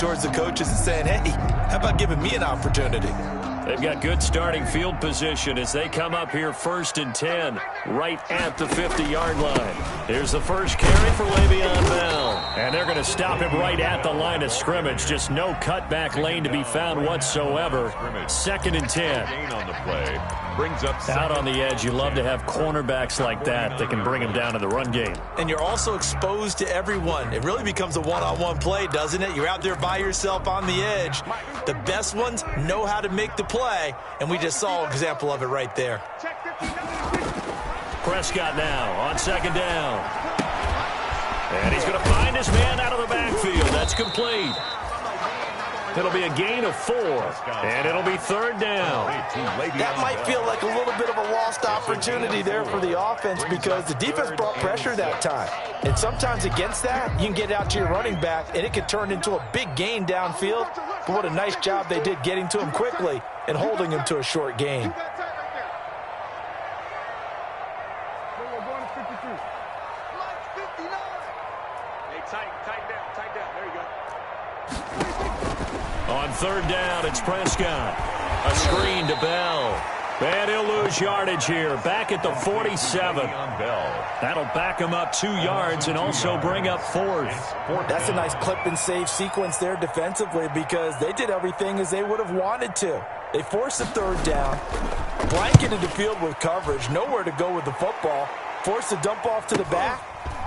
towards the coaches and saying, hey, how about giving me an opportunity? They've got good starting field position as they come up here 1st and 10, right at the 50-yard line. Here's the first carry for Le'Veon Bell. And they're going to stop him right at the line of scrimmage. Just no cutback lane to be found whatsoever. 2nd and 10. On the play. Brings up out on the edge. You love to have cornerbacks like that can bring him down in the run game. And you're also exposed to everyone. It really becomes a one-on-one play, doesn't it? You're out there by yourself on the edge. The best ones know how to make the play, and we just saw an example of it right there. Prescott now on 2nd down. And he's going to find his man out of the backfield. That's complete. It'll be a gain of 4, and it'll be 3rd down. That might feel like a little bit of a lost opportunity there for the offense because the defense brought pressure that time. And sometimes against that, you can get out to your running back, and it could turn into a big gain downfield. But what a nice job they did getting to him quickly and holding him to a short gain. On 3rd down, it's Prescott. A screen to Bell. And he'll lose yardage here. Back at the 47. That'll back him up 2 yards and also bring up 4th. That's a nice clip and save sequence there defensively because they did everything as they would have wanted to. They forced the 3rd down, blanketed the field with coverage, nowhere to go with the football, forced the dump off to the back,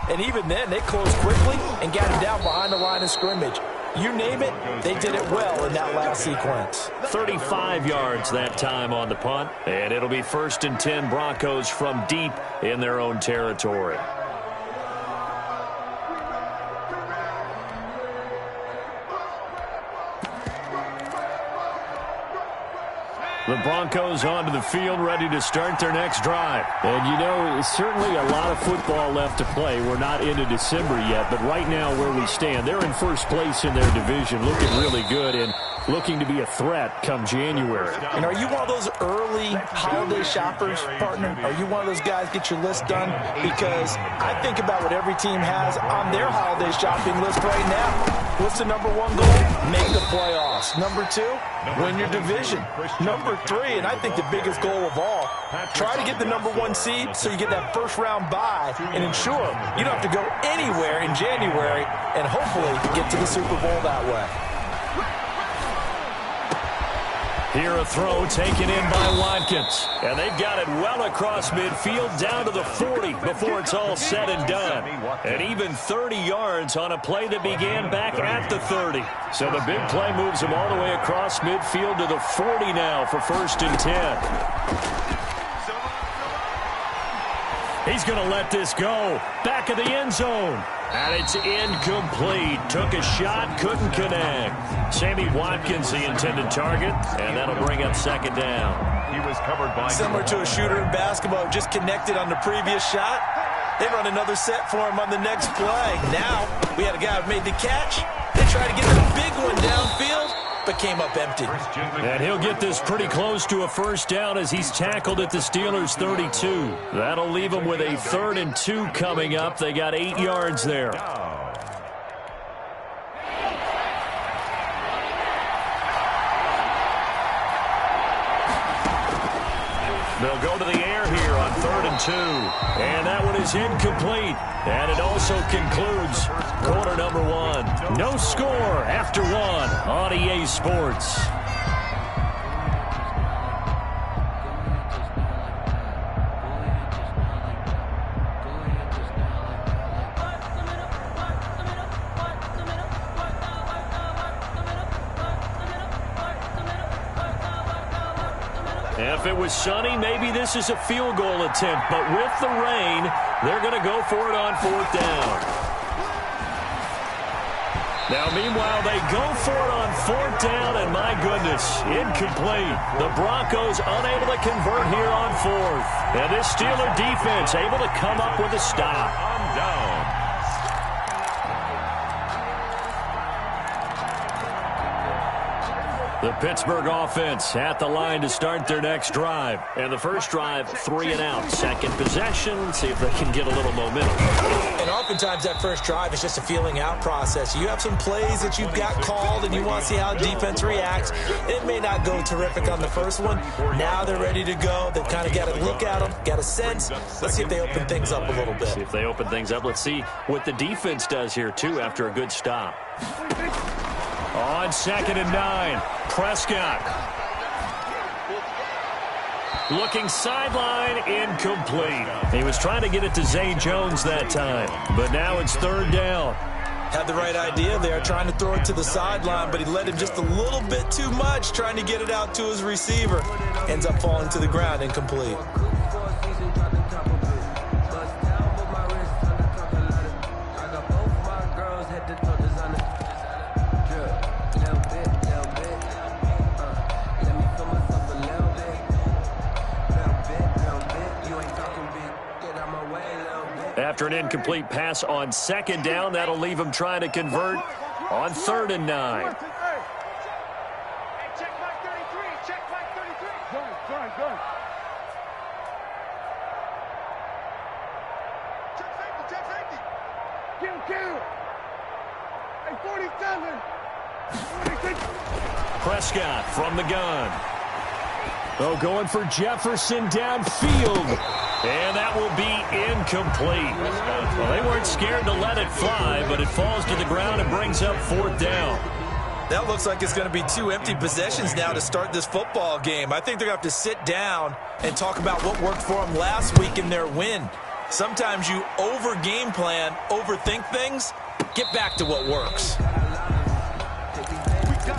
and even then they closed quickly and got him down behind the line of scrimmage. You name it, they did it well in that last sequence. 35 yards that time on the punt, and it'll be 1st and 10 Broncos from deep in their own territory. The Broncos onto the field, ready to start their next drive. And, you know, certainly a lot of football left to play. We're not into December yet, but right now where we stand, they're in first place in their division, looking really good and looking to be a threat come January. And are you one of those early holiday shoppers, partner? Are you one of those guys get your list done? Because I think about what every team has on their holiday shopping list right now. What's the number 1 goal? Make the playoffs. Number 2, win your division. Number 3, and I think the biggest goal of all, try to get the number 1 seed so you get that first-round bye and ensure you don't have to go anywhere in January and hopefully get to the Super Bowl that way. Here a throw taken in by Watkins. And they've got it well across midfield down to the 40 before it's all said and done. And even 30 yards on a play that began back at the 30. So the big play moves him all the way across midfield to the 40 now for 1st and 10. He's going to let this go. Back of the end zone. And it's incomplete. Took a shot, couldn't connect. Sammy Watkins, the intended target, and that'll bring up 2nd down. He was covered by similar to a shooter in basketball, just connected on the previous shot. They run another set for him on the next play. Now, we had a guy who made the catch. They tried to get the big one downfield, but came up empty. And he'll get this pretty close to a 1st down as he's tackled at the Steelers' 32. That'll leave him with a 3rd and 2 coming up. They got 8 yards there. They'll go to the air here on 3rd and 2. And that one is incomplete. And it also concludes quarter number 1. No score after 1 on EA Sports. If it was sunny, maybe this is a field goal attempt. But with the rain, they're going to go for it on 4th down. Now, meanwhile, they go for it on 4th down, and my goodness, incomplete. The Broncos unable to convert here on 4th. And this Steeler defense able to come up with a stop. On down. The Pittsburgh offense at the line to start their next drive. And the first drive, 3 and out. Second possession, see if they can get a little momentum. And oftentimes that first drive is just a feeling out process. You have some plays that you've got called and you want to see how defense reacts. It may not go terrific on the first one. Now they're ready to go. They've kind of got to look at them, got a sense. Let's see if they open things up a little bit. See if they open things up. Let's see what the defense does here, too, after a good stop. On 2nd and 9, Prescott. Looking sideline, incomplete. He was trying to get it to Zay Jones that time, but now it's 3rd down. Had the right idea there, trying to throw it to the sideline, but he let him just a little bit too much, trying to get it out to his receiver. Ends up falling to the ground, incomplete. After an incomplete pass on 2nd down, that'll leave him trying to convert on 3rd and 9. Prescott from the gun. Oh, going for Jefferson downfield. And that will be incomplete. Well, they weren't scared to let it fly, but it falls to the ground and brings up 4th down. That looks like it's going to be 2 empty possessions now to start this football game. I think they're going to have to sit down and talk about what worked for them last week in their win. Sometimes you over-game plan, overthink things. Get back to what works.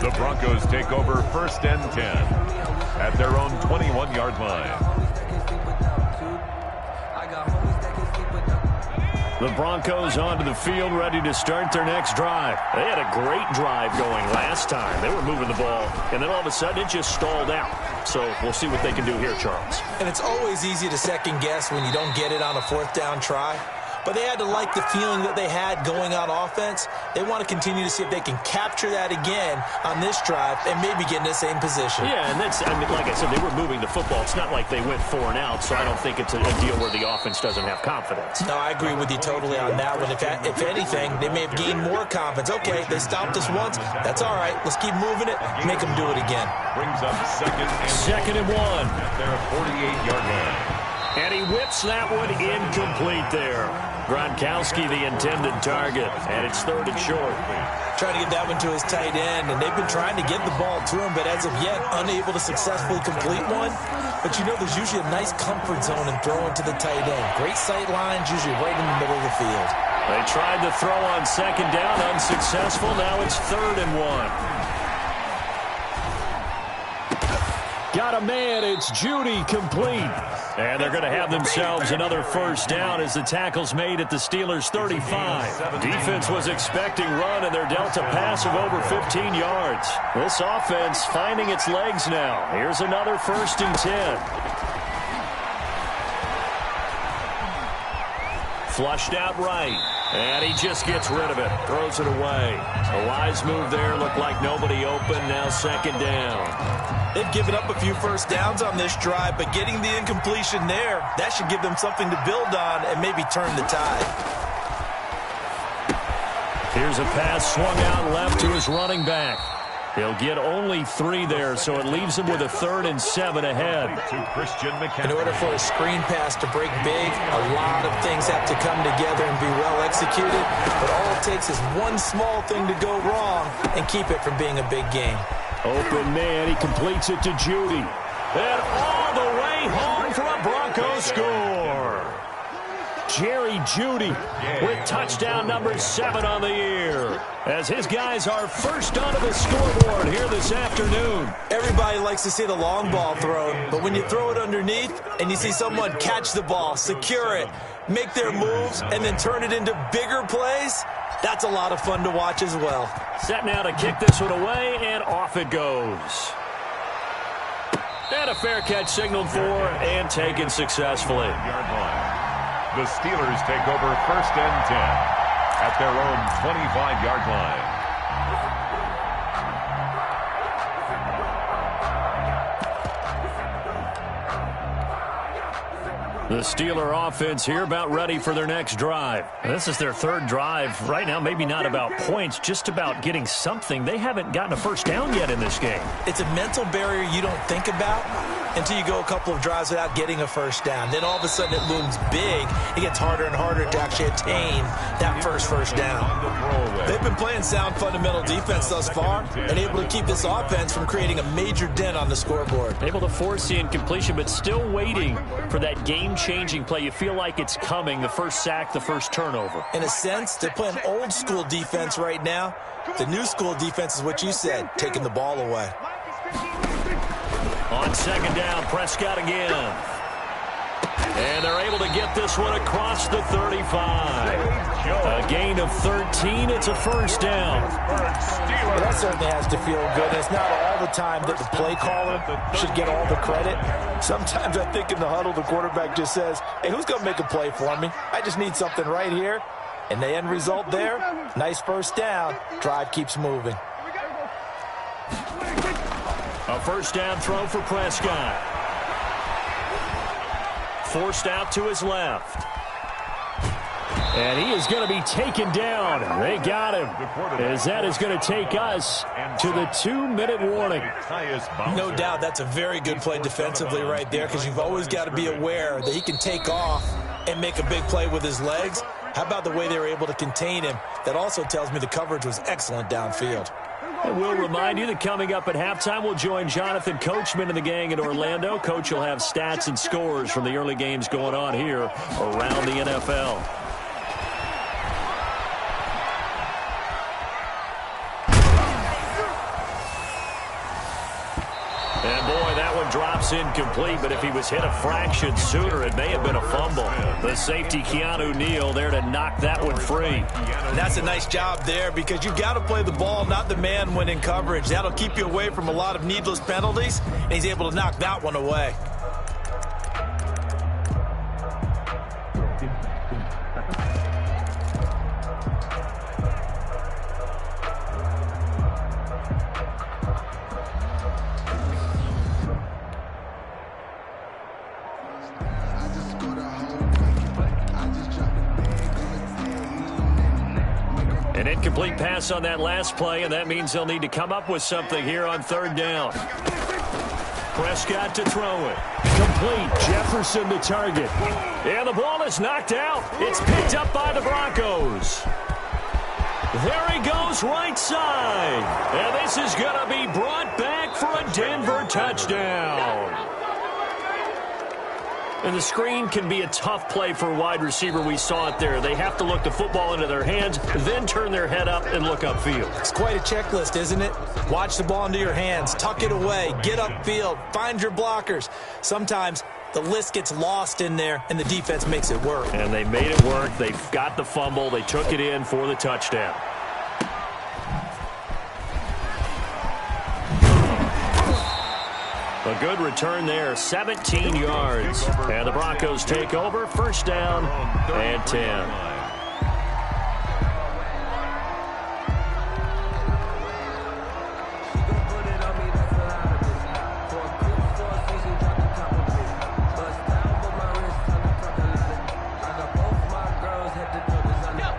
The Broncos take over 1st and 10 at their own 21-yard line. The Broncos onto the field, ready to start their next drive. They had a great drive going last time. They were moving the ball, and then all of a sudden it just stalled out. So we'll see what they can do here, Charles. And it's always easy to second guess when you don't get it on a 4th down try. But they had to like the feeling that they had going on offense. They want to continue to see if they can capture that again on this drive and maybe get in the same position. Yeah, and that's, I mean, like I said, they were moving the football. It's not like they went 4 and out, so I don't think it's a deal where the offense doesn't have confidence. No, I agree with you totally on that one. If anything, they may have gained more confidence. Okay, they stopped us once. That's all right. Let's keep moving it. Make them do it again. Brings up 2nd and 1. At their 48-yard line. And he whips that one incomplete there. Gronkowski, the intended target, and it's 3rd and short. Trying to get that one to his tight end, and they've been trying to get the ball to him, but as of yet, unable to successfully complete one. But you know, there's usually a nice comfort zone in throwing to the tight end. Great sight lines, usually right in the middle of the field. They tried to throw on 2nd down, unsuccessful. Now it's 3rd and 1. Got a man, it's Judy, complete. And they're going to have themselves another 1st down as the tackle's made at the Steelers' 35. Defense was expecting run, and they're dealt a pass of over 15 yards. This offense finding its legs now. Here's another 1st and 10. Flushed out right. And he just gets rid of it. Throws it away. A wise move there. Looked like nobody open. Now 2nd down. They've given up a few 1st downs on this drive, but getting the incompletion there, that should give them something to build on and maybe turn the tide. Here's a pass swung out left to his running back. He'll get only 3 there, so it leaves him with a 3rd and 7 ahead. In order for a screen pass to break big, a lot of things have to come together and be well executed, but all it takes is one small thing to go wrong and keep it from being a big game. Open man, he completes it to Judy. And all the way home for a Broncos score. Jerry Judy with touchdown number 7 on the year, as his guys are first onto the scoreboard here this afternoon. Everybody likes to see the long ball thrown, but when you throw it underneath and you see someone catch the ball, secure it, make their moves, and then turn it into bigger plays, that's a lot of fun to watch as well. Set now to kick this one away, and off it goes. And a fair catch signaled for and taken successfully. The Steelers take over 1st and 10 at their own 25-yard line. The Steeler offense here about ready for their next drive. This is their third drive. Right now, maybe not about points, just about getting something. They haven't gotten a first down yet in this game. It's a mental barrier you don't think about until you go a couple of drives without getting a first down. Then all of a sudden it looms big. It gets harder and harder to actually attain that first down. They've been playing sound fundamental defense thus far and able to keep this offense from creating a major dent on the scoreboard. Able to force the incompletion, but still waiting for that game-changing play. You feel like it's coming, the first sack, the first turnover. In a sense, they're playing old-school defense right now. The new-school defense is what you said, taking the ball away. On second down, Prescott again. And they're able to get this one across the 35. A gain of 13. It's a first down. Well, that certainly has to feel good. It's not all the time that the play caller should get all the credit. Sometimes I think in the huddle, the quarterback just says, hey, who's going to make a play for me? I just need something right here. And the end result there, nice first down. Drive keeps moving. A first down throw for Prescott. Forced out to his left. And he is going to be taken down. They got him. As that is going to take us to the 2-minute warning. No doubt that's a very good play defensively right there, because you've always got to be aware that he can take off and make a big play with his legs. How about the way they were able to contain him? That also tells me the coverage was excellent downfield. And we'll remind you that coming up at halftime, we'll join Jonathan Coachman and the gang in Orlando. Coach will have stats and scores from the early games going on here around the NFL. And boy, that one drops incomplete, but if he was hit a fraction sooner, it may have been a fumble. The safety, Keanu Neal, there to knock that one free. And that's a nice job there, because you've got to play the ball, not the man when in coverage. That'll keep you away from a lot of needless penalties, and he's able to knock that one away. An incomplete pass on that last play, and that means they'll need to come up with something here on third down. Prescott to throw it. Complete. Jefferson to target. And the ball is knocked out. It's picked up by the Broncos. There he goes right side. And this is going to be brought back for a Denver touchdown. And the screen can be a tough play for a wide receiver. We saw it there. They have to look the football into their hands, then turn their head up and look upfield. It's quite a checklist, isn't it? Watch the ball into your hands, tuck it away, get upfield, find your blockers. Sometimes the list gets lost in there, and the defense makes it work. And they made it work. They got the fumble. They took it in for the touchdown. A good return there, 17 yards. And the Broncos take over, first down and 10.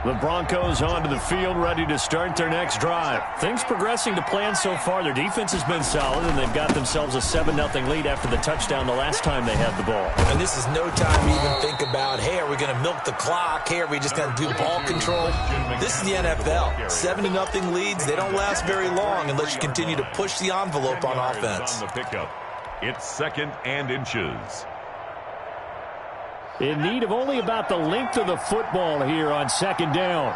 The Broncos onto the field, ready to start their next drive. Things progressing to plan so far. Their defense has been solid, and they've got themselves a 7-0 lead after the touchdown the last time they had the ball. And this is no time to even think about, hey, are we going to milk the clock? Hey, are we just going to do ball control? This is the NFL. 7-0 leads, they don't last very long unless you continue to push the envelope on offense. On the pickup. It's 2nd and inches. In need of only about the length of the football here on second down.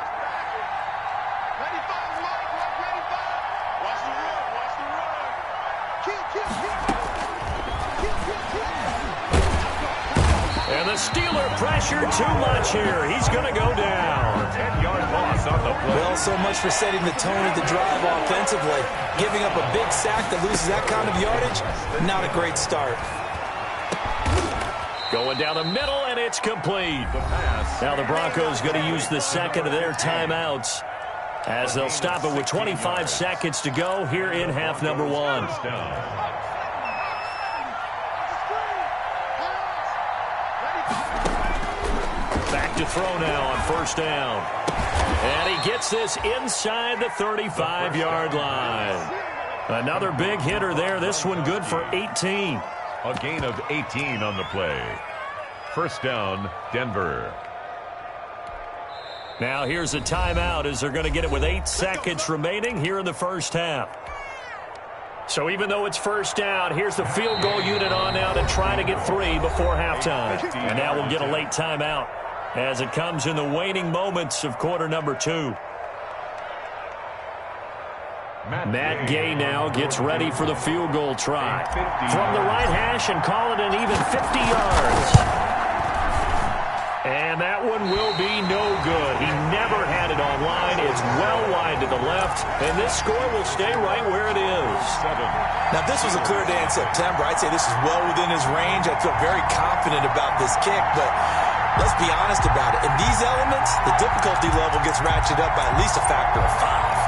And the Steeler pressure too much here. He's going to go down. 10-yard loss on the play. Well, so much for setting the tone of the drive offensively. Giving up a big sack that loses that kind of yardage, not a great start. Going down the middle, and it's complete. Now the Broncos going to use the second of their timeouts as they'll stop it with 25 seconds to go here in half number 1. to throw now on first down. And he gets this inside the 35-yard line. Another big hitter there. This one good for 18. A gain of 18 on the play. First down, Denver. Now here's a timeout as they're going to get it with 8 seconds remaining here in the first half. So even though it's first down, here's the field goal unit on now to try to get 3 before halftime. And now we'll get a late timeout as it comes in the waning moments of quarter number 2. Matt Gay now gets ready for the field goal try. From the right hash and call it an even 50 yards. And that one will be no good. He never had it online. It's well wide to the left, and this score will stay right where it is. Now, if this was a clear day in September, I'd say this is well within his range. I feel very confident about this kick, but let's be honest about it. In these elements, the difficulty level gets ratcheted up by at least a factor of 5.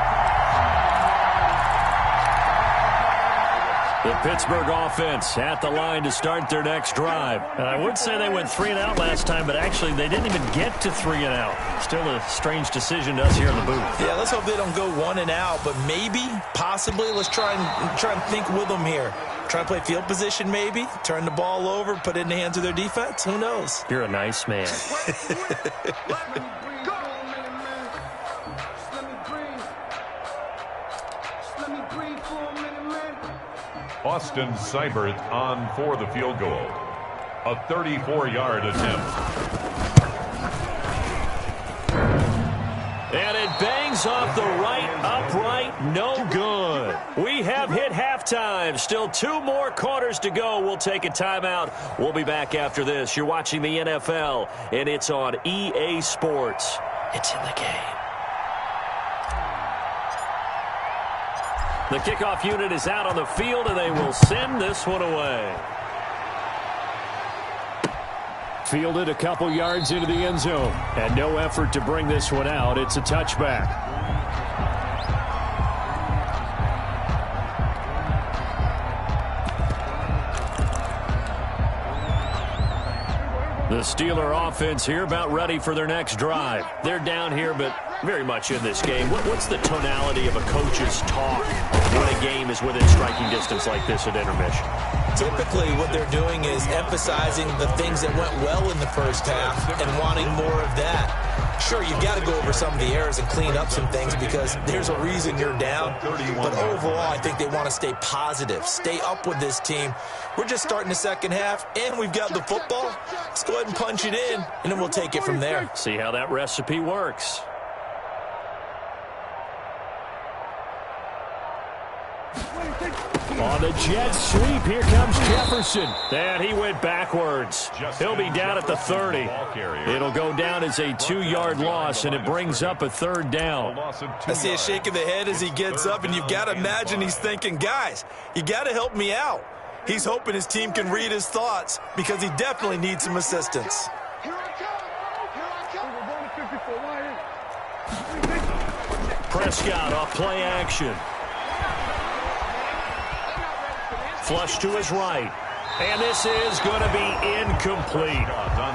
The Pittsburgh offense at the line to start their next drive. And I would say they went 3 and out last time, but actually they didn't even get to 3 and out. Still a strange decision to us here in the booth. Yeah, let's hope they don't go 1 and out, but maybe, possibly, let's try and think with them here. Try to play field position maybe, turn the ball over, put it in the hands of their defense. Who knows? You're a nice man. Austin Seibert on for the field goal. A 34-yard attempt. And it bangs off the right upright. No good. We have hit halftime. Still 2 more quarters to go. We'll take a timeout. We'll be back after this. You're watching the NFL, and it's on EA Sports. It's in the game. The kickoff unit is out on the field, and they will send this one away. Fielded a couple yards into the end zone, and no effort to bring this one out. It's a touchback. The Steeler offense here about ready for their next drive. They're down here, but very much in this game. What's the tonality of a coach's talk when a game is within striking distance like this at intermission? Typically, what they're doing is emphasizing the things that went well in the first half and wanting more of that. Sure, you've got to go over some of the errors and clean up some things because there's a reason you're down. But overall, I think they want to stay positive, stay up with this team. We're just starting the second half, and we've got the football. Let's go ahead and punch it in, and then we'll take it from there. See how that recipe works. On the jet sweep, here comes Jefferson. And he went backwards. He'll be down at the 30. It'll go down as a 2-yard loss, and it brings up a 3rd down. I see a shake of the head as he gets up, and you've got to imagine he's thinking, guys, you got to help me out. He's hoping his team can read his thoughts because he definitely needs some assistance. Prescott off play action. Flush to his right. And this is going to be incomplete.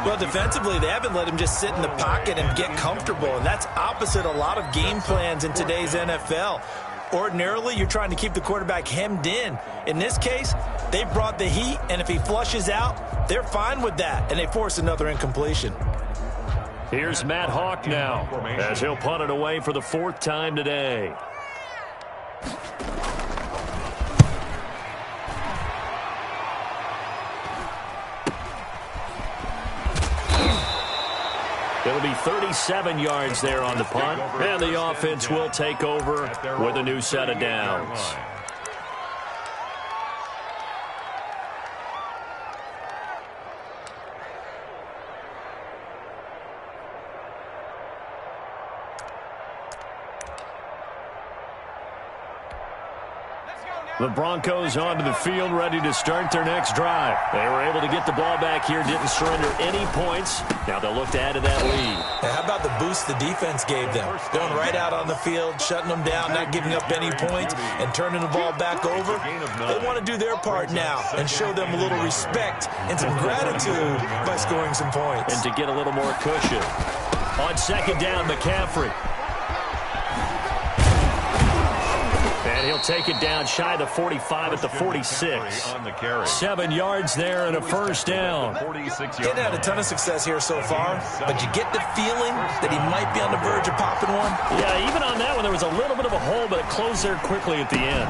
Well, defensively, they haven't let him just sit in the pocket and get comfortable, and that's opposite a lot of game plans in today's NFL. Ordinarily, you're trying to keep the quarterback hemmed in. In this case, they brought the heat, and if he flushes out, they're fine with that, and they force another incompletion. Here's Matt Hawk now, as he'll punt it away for the 4th time today. It'll be 37 yards there on the punt, and the offense will take over with a new set of downs. Let's go now. The Broncos onto the field, ready to start their next drive. They were able to get the ball back here, didn't surrender any points. Now they'll look to add to that lead. How about the boost the defense gave them? Going right out on the field, shutting them down, not giving up any points, and turning the ball back over. They want to do their part now and show them a little respect and some gratitude by scoring some points. And to get a little more cushion. On second down, McCaffrey. And he'll take it down shy of the 45 at the 46. 7 yards there and a first down. He's had a ton of success here so far, but you get the feeling that he might be on the verge of popping one. Yeah, even on that one, there was a little bit of a hole, but it closed there quickly at the end.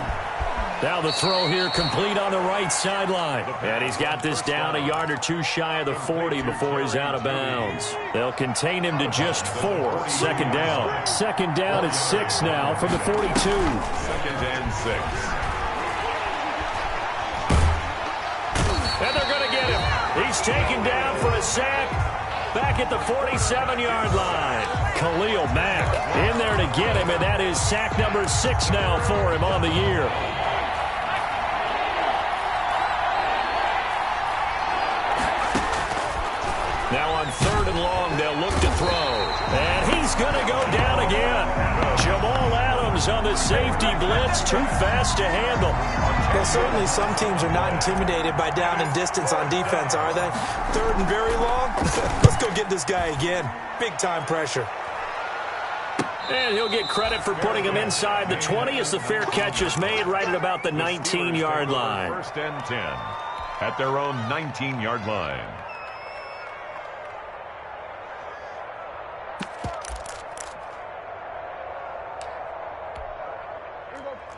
Now the throw here complete on the right sideline. And he's got this down a yard or two shy of the 40 before he's out of bounds. They'll contain him to just 4. Second down. Second down at 6 now from the 42. 2nd and 6. And they're going to get him. He's taken down for a sack. Back at the 47-yard line. Khalil Mack in there to get him, and that is sack number 6 now for him on the year. Now on 3rd and long, they'll look to throw. And he's going to go down again. Jamal Adams on the safety blitz. Too fast to handle. Well, certainly some teams are not intimidated by down and distance on defense, are they? 3rd and very long? Let's go get this guy again. Big-time pressure. And he'll get credit for putting him inside the 20 as the fair catch is made right at about the 19-yard line. 1st and 10 at their own 19-yard line.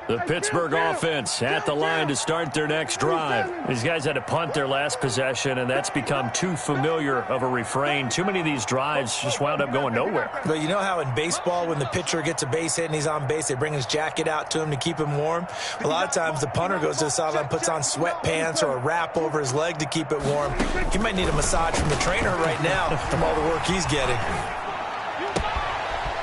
The Pittsburgh offense at the line to start their next drive. These guys had to punt their last possession, and that's become too familiar of a refrain. Too many of these drives just wound up going nowhere. But you know how in baseball, when the pitcher gets a base hit and he's on base, they bring his jacket out to him to keep him warm? A lot of times the punter goes to the sideline, puts on sweatpants or a wrap over his leg to keep it warm. He might need a massage from the trainer right now from all the work he's getting.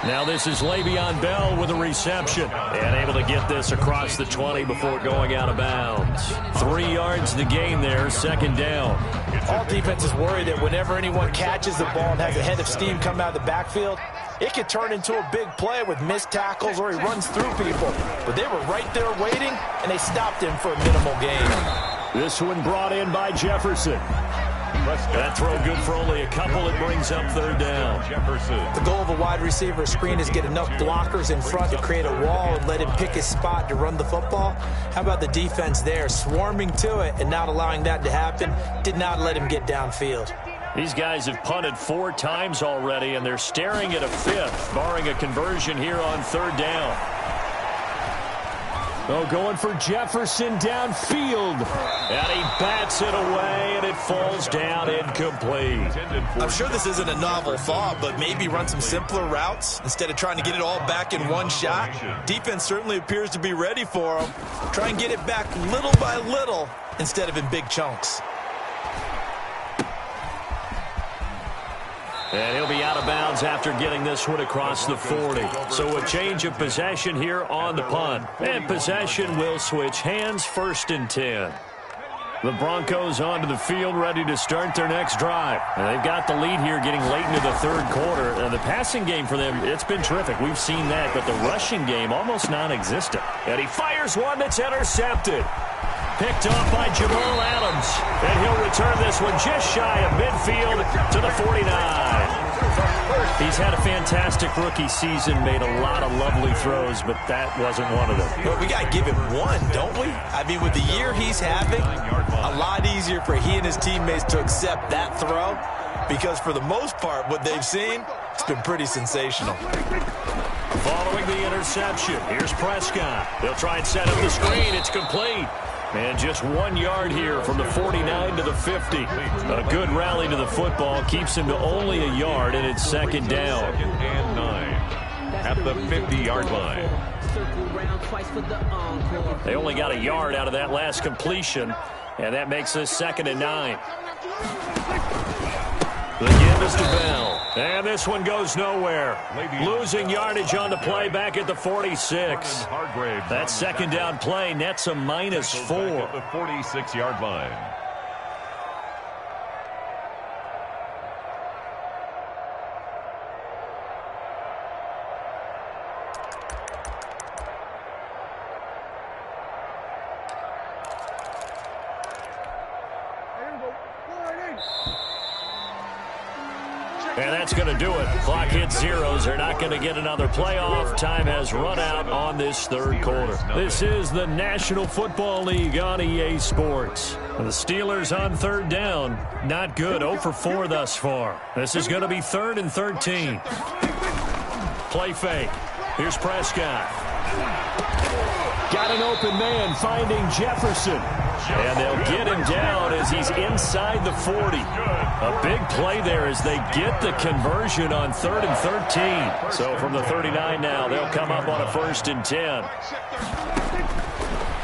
Now this is Le'Veon Bell with a reception. And able to get this across the 20 before going out of bounds. 3 yards the gain there, second down. All defenses worry that whenever anyone catches the ball and has a head of steam come out of the backfield, it could turn into a big play with missed tackles or he runs through people. But they were right there waiting, and they stopped him for a minimal gain. This one brought in by Jefferson. That throw good for only a couple. It brings up 3rd down. The goal of a wide receiver screen is get enough blockers in front to create a wall and let him pick his spot to run the football. How about the defense there, swarming to it and not allowing that to happen? Did not let him get downfield. These guys have punted 4 times already, and they're staring at a 5th, barring a conversion here on 3rd down. Oh, going for Jefferson downfield. And he bats it away, and it falls down incomplete. I'm sure this isn't a novel thought, but maybe run some simpler routes instead of trying to get it all back in one shot. Defense certainly appears to be ready for him. Try and get it back little by little instead of in big chunks. And he'll be out of bounds after getting this one across the 40. So a change of possession here on the punt. And possession will switch hands, 1st and 10. The Broncos onto the field, ready to start their next drive. And they've got the lead here getting late into the 3rd quarter. And the passing game for them, it's been terrific. We've seen that, but the rushing game almost non-existent. And he fires one that's intercepted. Picked off by Jamal Adams. And he'll return this one just shy of midfield to the 49. He's had a fantastic rookie season, made a lot of lovely throws, but that wasn't one of them. Well, we got to give him one, don't we? I mean, with the year he's having, a lot easier for he and his teammates to accept that throw because for the most part, what they've seen, it's been pretty sensational. Following the interception, here's Prescott. They'll try and set up the screen. It's complete. And just 1 yard here from the 49 to the 50. A good rally to the football keeps him to only a yard, and it's second down. 2nd and 9 at the 50-yard line. They only got a yard out of that last completion, and that makes this 2nd and 9. The give is to Bell. And this one goes nowhere. Losing yardage on the play back at the 46. That second down play nets a -4. At the 46-yard line. And that's going to do it. Clock hits zeros. They're not going to get another playoff. Time has run out on this third quarter. This is the National Football League on EA Sports. The Steelers on third down. Not good. 0 for 4 thus far. This is going to be 3rd and 13. Play fake. Here's Prescott. Got an open man finding Jefferson. And they'll get him down as he's inside the 40. A big play there as they get the conversion on 3rd and 13. So from the 39 now, they'll come up on a 1st and 10.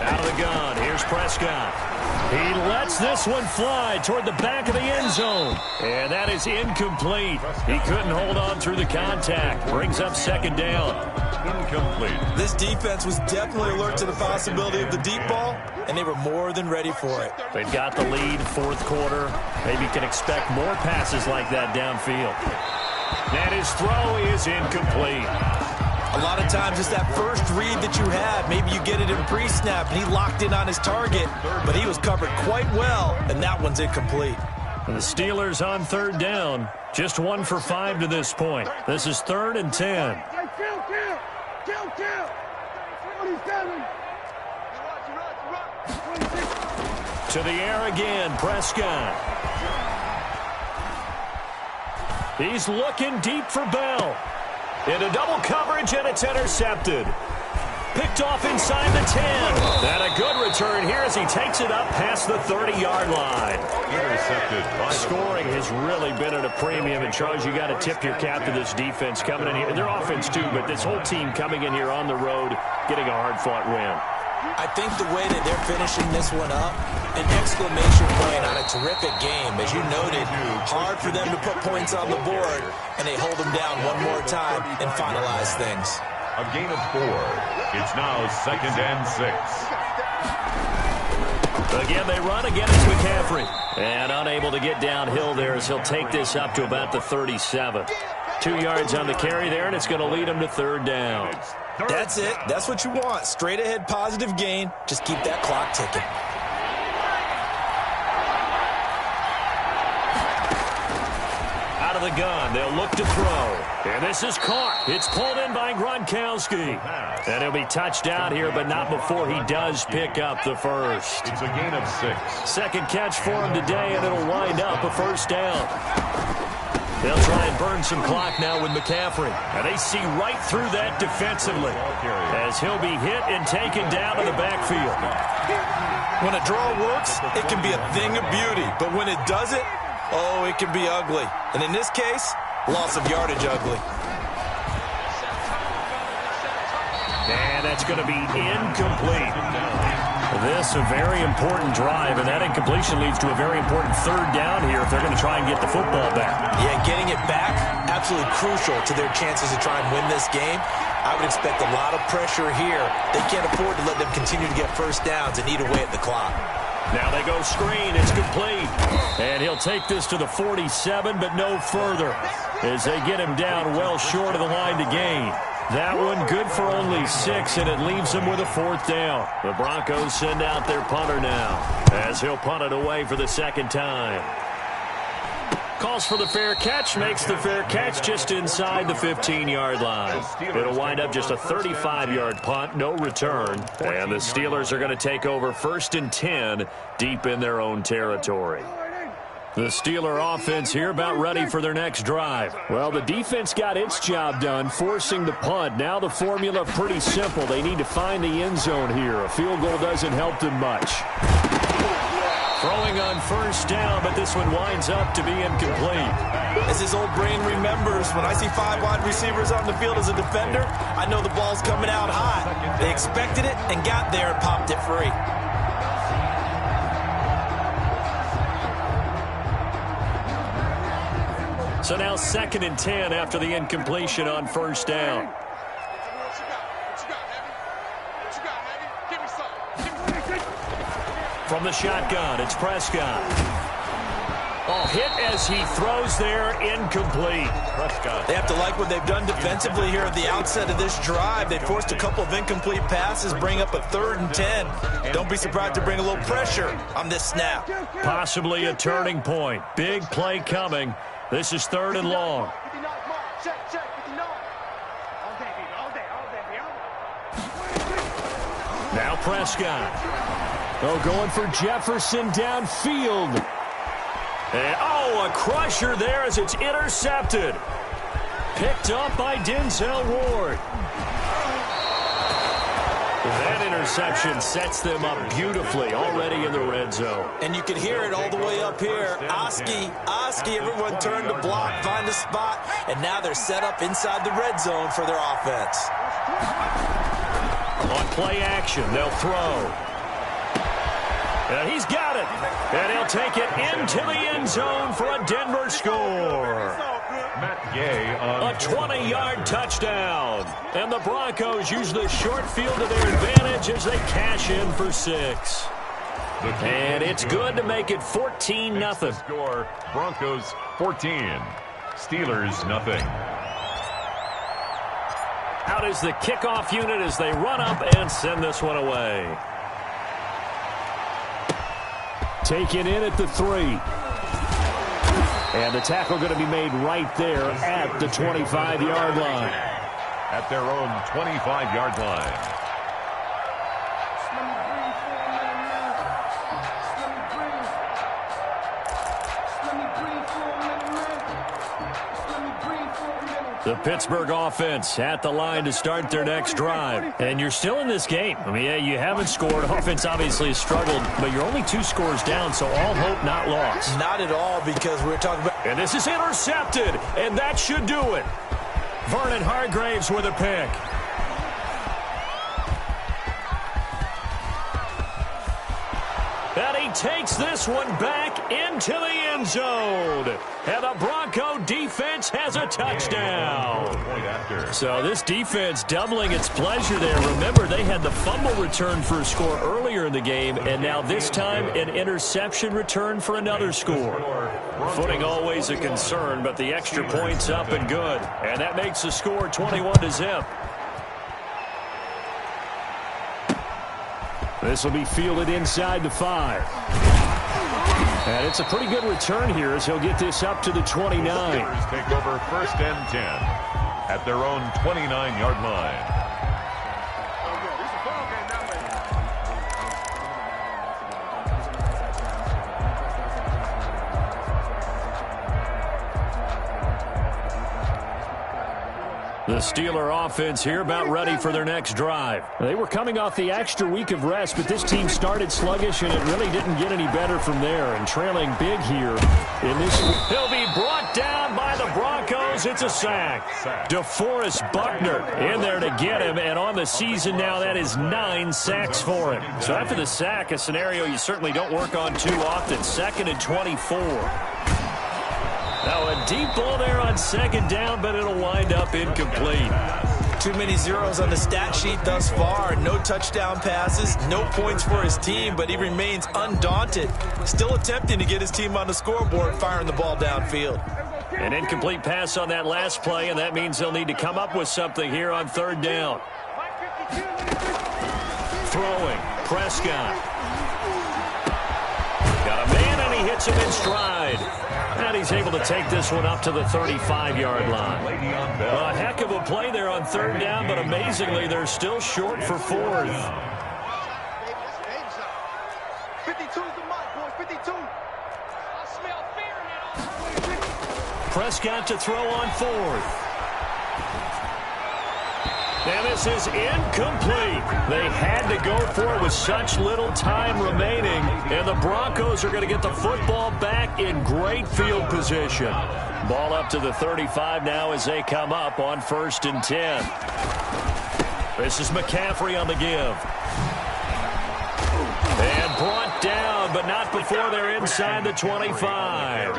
Out of the gun, here's Prescott. He lets this one fly toward the back of the end zone. And that is incomplete. He couldn't hold on through the contact. Brings up 2nd down. Incomplete. This defense was definitely alert to the possibility of the deep ball, and they were more than ready for it. They've got the lead, 4th quarter. Maybe can expect more passes like that downfield. And his throw is incomplete. A lot of times it's that first read that you have. Maybe you get it in pre-snap, and he locked in on his target, but he was covered quite well, and that one's incomplete. And the Steelers on 3rd down, just 1 for 5 to this point. This is 3rd and 10. To the air again, Prescott. He's looking deep for Bell. Into double coverage, and it's intercepted. Picked off inside the 10. And a good return here as he takes it up past the 30-yard line. Intercepted. Scoring has really been at a premium. And, Charles, you got to tip your cap to this defense coming in here. Their offense, too, but this whole team coming in here on the road, getting a hard-fought win. I think the way that they're finishing this one up, an exclamation point on a terrific game. As you noted, hard for them to put points on the board, and they hold them down one more time and finalize things. A gain of 4. It's now 2nd and 6. Again, they run against McCaffrey. And unable to get downhill there as he'll take this up to about the 37. 2 yards on the carry there, and it's going to lead him to 3rd down. That's it. That's what you want. Straight ahead, positive gain. Just keep that clock ticking. Out of the gun, they'll look to throw. And this is caught. It's pulled in by Gronkowski. And he'll be touched down here, but not before he does pick up the first. It's a gain of 6. 2nd catch for him today, and it'll wind up a 1st down. They'll try and burn some clock now with McCaffrey. And they see right through that defensively as he'll be hit and taken down to the backfield. When a draw works, it can be a thing of beauty. But when it doesn't, oh, it can be ugly. And in this case, loss of yardage ugly. And that's going to be incomplete. This a very important drive, and that incompletion leads to a very important 3rd down here if they're going to try and get the football back. Yeah, getting it back, absolutely crucial to their chances to try and win this game. I would expect a lot of pressure here. They can't afford to let them continue to get 1st downs and eat away at the clock. Now they go screen. It's complete. And he'll take this to the 47, but no further as they get him down well short of the line to gain. That one good for only 6, and it leaves them with a 4th down. The Broncos send out their punter now as he'll punt it away for the 2nd time. Calls for the fair catch, makes the fair catch just inside the 15-yard line. It'll wind up just a 35-yard punt, no return. And the Steelers are going to take over 1st and 10 deep in their own territory. The Steeler offense here about ready for their next drive. Well, the defense got its job done, forcing the punt. Now the formula pretty simple. They need to find the end zone here. A field goal doesn't help them much. Throwing on 1st down, but this one winds up to be incomplete. As his old brain remembers, when I see 5 wide receivers on the field as a defender, I know the ball's coming out high. They expected it and got there and popped it free. So now 2nd and 10 after the incompletion on first down. From the shotgun, it's Prescott. Oh, hit as he throws there, incomplete. Prescott. They have to like what they've done defensively here at the outset of this drive. They forced a couple of incomplete passes, bring up a 3rd and 10. Don't be surprised to bring a little pressure on this snap. Possibly a turning point. Big play coming. This is 3rd and long. Now Prescott. Oh, going for Jefferson downfield. And, oh, a crusher there as it's intercepted. Picked up by Denzel Ward. That interception sets them up beautifully already in the red zone. And you can hear it all the way up here. Oski, everyone turned to block, find a spot, and now they're set up inside the red zone for their offense. On play action, they'll throw. And he's got it. And he'll take it into the end zone for a Denver score. Matt Gay on a 20-yard touchdown. And the Broncos use the short field to their advantage as they cash in for 6. And it's good to make it 14-0. Score, Broncos 14, Steelers nothing. Out is the kickoff unit as they run up and send this one away. Taken in at the 3. And the tackle going to be made right there at the 25-yard line. At their own 25-yard line. The Pittsburgh offense at the line to start their next drive. And you're still in this game. I mean, yeah, you haven't scored. Offense obviously has struggled, but you're only 2 scores down, so all hope not lost. Not at all, because we're talking about... And this is intercepted, and that should do it. Vernon Hargreaves with a pick. And he takes this one back into the end zone. And the Bronco defense has a touchdown. So this defense doubling its pleasure there. Remember, they had the fumble return for a score earlier in the game, and now this time an interception return for another score. Footing always a concern, but the extra point's up and good. And that makes the score 21-0. This will be fielded inside the 5. And it's a pretty good return here as he'll get this up to the 29. Steelers take over 1st and 10 at their own 29-yard line. The Steeler offense here about ready for their next drive. They were coming off the extra week of rest, but this team started sluggish, and it really didn't get any better from there. And trailing big here in this. He'll be brought down by the Broncos. It's a sack. DeForest Buckner in there to get him, and on the season now, that is 9 sacks for him. So after the sack, a scenario you certainly don't work on too often. 2nd and 24. Now a deep ball there on 2nd down, but it'll wind up incomplete. Too many zeros on the stat sheet thus far. No touchdown passes, no points for his team, but he remains undaunted. Still attempting to get his team on the scoreboard, firing the ball downfield. An incomplete pass on that last play, and that means they'll need to come up with something here on 3rd down. Throwing, Prescott. Got a man, and he hits him in stride. And he's able to take this one up to the 35-yard line. A heck of a play there on 3rd down, but amazingly, they're still short for 4th. 52's the mark, boys. 52. I smell fear now. Prescott to throw on 4th. And this is incomplete. They had to go for it with such little time remaining. And the Broncos are going to get the football back in great field position. Ball up to the 35 now as they come up on 1st and 10. This is McCaffrey on the give. And brought down, but not before they're inside the 25.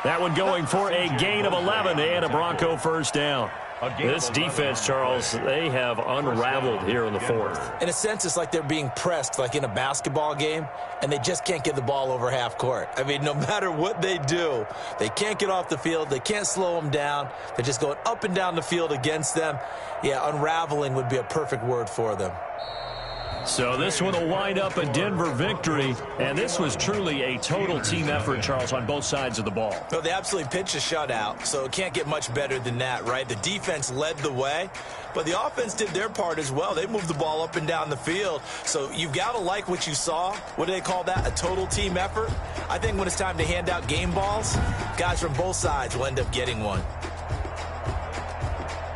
That one going for a gain of 11 and a Bronco first down. This defense, Charles, they have unraveled here in the fourth. In a sense, it's like they're being pressed like in a basketball game, and they just can't get the ball over half court. I mean, no matter what they do, they can't get off the field. They can't slow them down. They're just going up and down the field against them. Yeah, unraveling would be a perfect word for them. So this one will wind up a Denver victory, and this was truly a total team effort, Charles, on both sides of the ball. Well, they absolutely pitched a shutout, so it can't get much better than that, right? The defense led the way, but the offense did their part as well. They moved the ball up and down the field, so you've got to like what you saw. What do they call that? A total team effort? I think when it's time to hand out game balls, guys from both sides will end up getting one.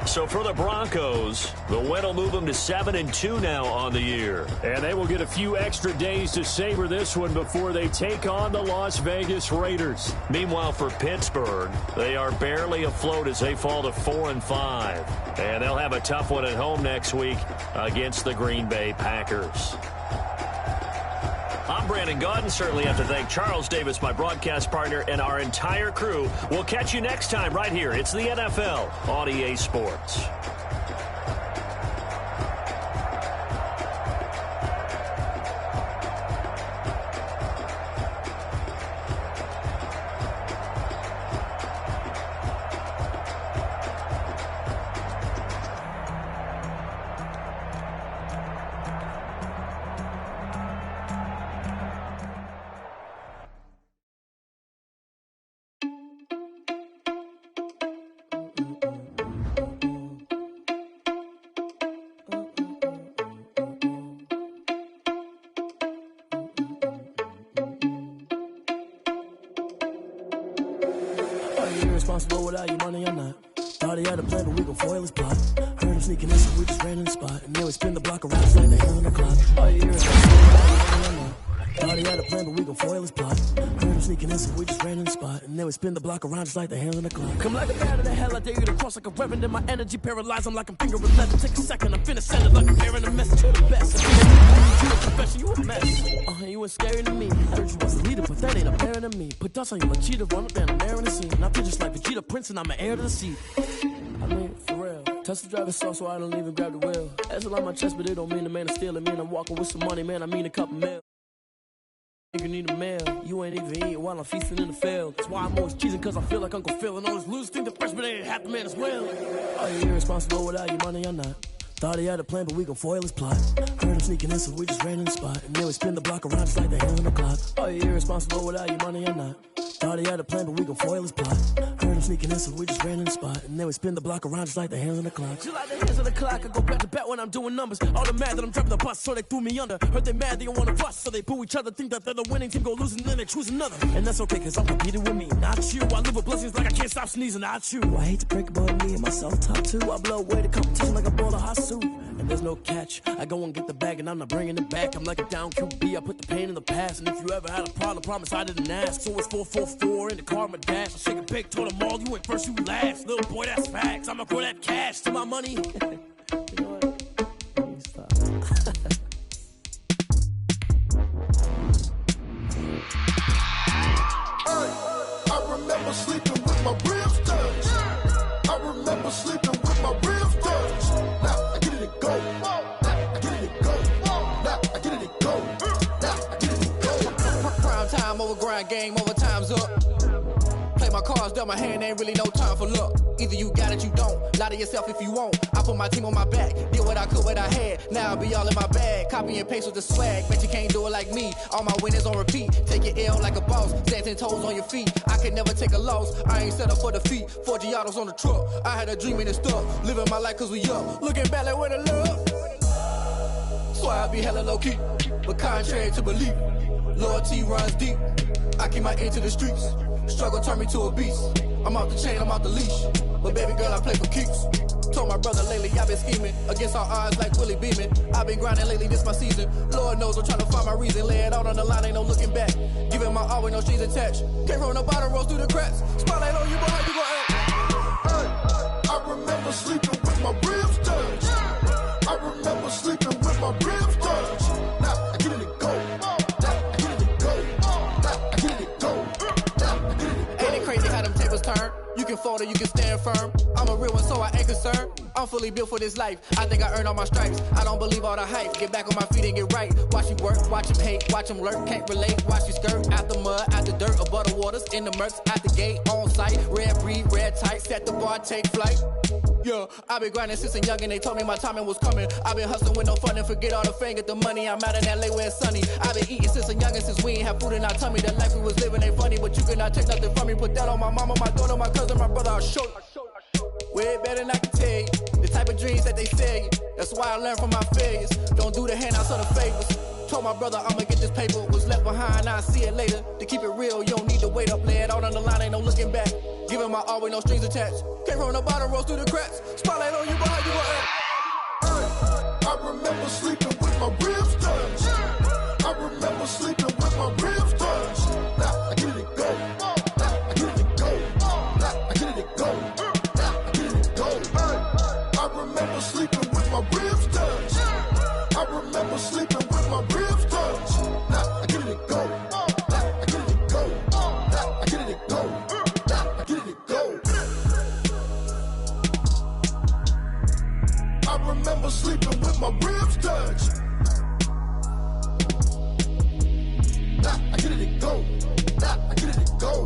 So for the Broncos, the win will move them to 7-2 now on the year. And they will get a few extra days to savor this one before they take on the Las Vegas Raiders. Meanwhile, for Pittsburgh, they are barely afloat as they fall to 4-5. And they'll have a tough one at home next week against the Green Bay Packers. I'm Brandon Gaudin. Certainly have to thank Charles Davis, my broadcast partner, and our entire crew. We'll catch you next time right here. It's the NFL on EA Sports. Irresponsible without your money or not. Thought he had a plan, but we gon' foil his plot. Heard him sneaking in, so we just ran in the spot. And then we spin the block around just like the hand on the clock. Are you irresponsible without your money or not? Thought he had a plan, but we gon' foil his plot. Heard him sneaking in, so we just ran in the spot. And then we spin the block around just like the hand on the clock. Come like a bat of the hell, I dare you to cross like a reverend. In my energy paralyzed, I'm like I'm finger with leather. Take a second, I'm finna send it like I'm bearing a message to the best. You a confession, you a mess. You ain't scary to me. I heard you was a leader, but that ain't apparent to me. Put dust on you like cheetah, run up down the air in the scene. I feel just like Vegeta Prince, and I'm an heir to the seat. I mean, for real. Touch the driver's sauce, so I don't even grab the wheel. That's a lot on my chest, but it don't mean the man is stealing. Man, I'm walking with some money, man. I mean a couple mil. You need a meal. You ain't even eating while I'm feasting in the field. That's why I'm always cheesing, cause I feel like Uncle Phil. And all those losers think the freshman ain't half the man as well. Are you irresponsible without your money or not? Thought he had a plan, but we gon' foil his plot. Heard him sneaking in, so we just ran in the spot. And then we spin the block around just like the hand on the clock. Are you irresponsible without your money or not? Thought he had a plan, but we gon' foil his plot. Heard him sneaking in, so we just ran in the spot. And then we spin the block around just like the hands on the clock. Just like the hands on the clock, I go back to back when I'm doing numbers. All the mad that I'm driving the bus, so they threw me under. Heard they mad, they don't wanna bust, so they boo each other. Think that they're the winning team, go losing, then they choose another. And that's okay, cause I'm competing with me, not you. I live with blessings like I can't stop sneezing, not you. I hate to break about me and myself top two. I blow away the competition like a bowl of hot soup. And there's no catch. I go and get the bag and I'm not bringing it back. I'm like a down QB. I put the pain in the past. And if you ever had a problem, promise I didn't ask. So it's 4-4-4 in the car, my dash. I shake a big, told them all, you ain't first, you last. Little boy, that's facts. I'ma grow that cash to my money. You know what? Please stop. I remember sleeping with my ribs touched. I remember sleeping with my ribs touched. Now I get it and go. Now I get it and go. Now I get it and go. Now I get it and go. Prime time over grind game, overtime's up. Play my cards, dealt my hand, ain't really no time for luck. Either you got it, you don't. Lie to yourself if you won't. I put my team on my back, did what I could, what I had. Now I'll be all in my bag. Copy and paste with the swag. Bet you can't do it like me. All my winners on repeat. Take your L like a boss. Stand 10 toes on your feet. I can never take a loss. I ain't set up for defeat. 4 Giottos on the truck. I had a dream and it stuck. Living my life cause we up. Looking back like where the love. So I be hella low key. But contrary to belief, loyalty runs deep. I keep my ear to the streets. Struggle turned me to a beast. I'm off the chain, I'm off the leash. But baby girl, I play for keeps. Told my brother lately, I've been scheming. Against all odds like Willie Beeman. I've been grinding lately, this my season. Lord knows I'm trying to find my reason. Lay it out on the line, ain't no looking back. Giving my all with no strings attached. Came from the bottom, rose through the cracks. Spotlight on you, but how you gon' act? Hey, I remember sleeping with my ribs touched. I remember sleeping with my ribs touched. Now I get it and go. Now I get it and go. Now I get it and go. Now I get it and go. Ain't it crazy how water, you can stand firm. I'm a real one, so I ain't concerned. I'm fully built for this life. I think I earned all my stripes. I don't believe all the hype. Get back on my feet and get right. Watch you work, watch him hate, watch him lurk. Can't relate, watch you skirt. Out the mud, out the dirt, above the waters, in the murks, out the gate, on site. Red breed, red tight, set the bar, take flight. Yeah, I been grinding since a youngin', they told me my timing was coming. I been hustling with no fun and forget all the fame, get the money. I'm out in LA where it's sunny. I been eating since a youngin', since we ain't have food in our tummy. The life we was living ain't funny, but you cannot take nothing from me. Put that on my mama, my daughter, my cousin, my brother, I'll show you. Way better than I can tell you. The type of dreams that they sell you. That's why I learned from my failures. Don't do the handouts or the favors. Told my brother I'ma get this paper. Was left behind, I'll see it later. To keep it real, you don't need to wait up. Lay it out on the line, ain't no looking back. Giving my all with no strings attached. Came from the bottom, rose through the cracks. Spotlight on you, but how you gon' act? I remember sleeping with my ribs touched. I remember sleeping with my ribs touched. Now I get it go. Now I get it go. Now I get it go. Now I get it go. I remember sleeping with my ribs touched. I remember sleeping with my ribs touched. Now I get it go. Now I get it go. Now I get it go. Now I get it go. I remember sleeping with my ribs touched. Now I get it go. Now I get it go.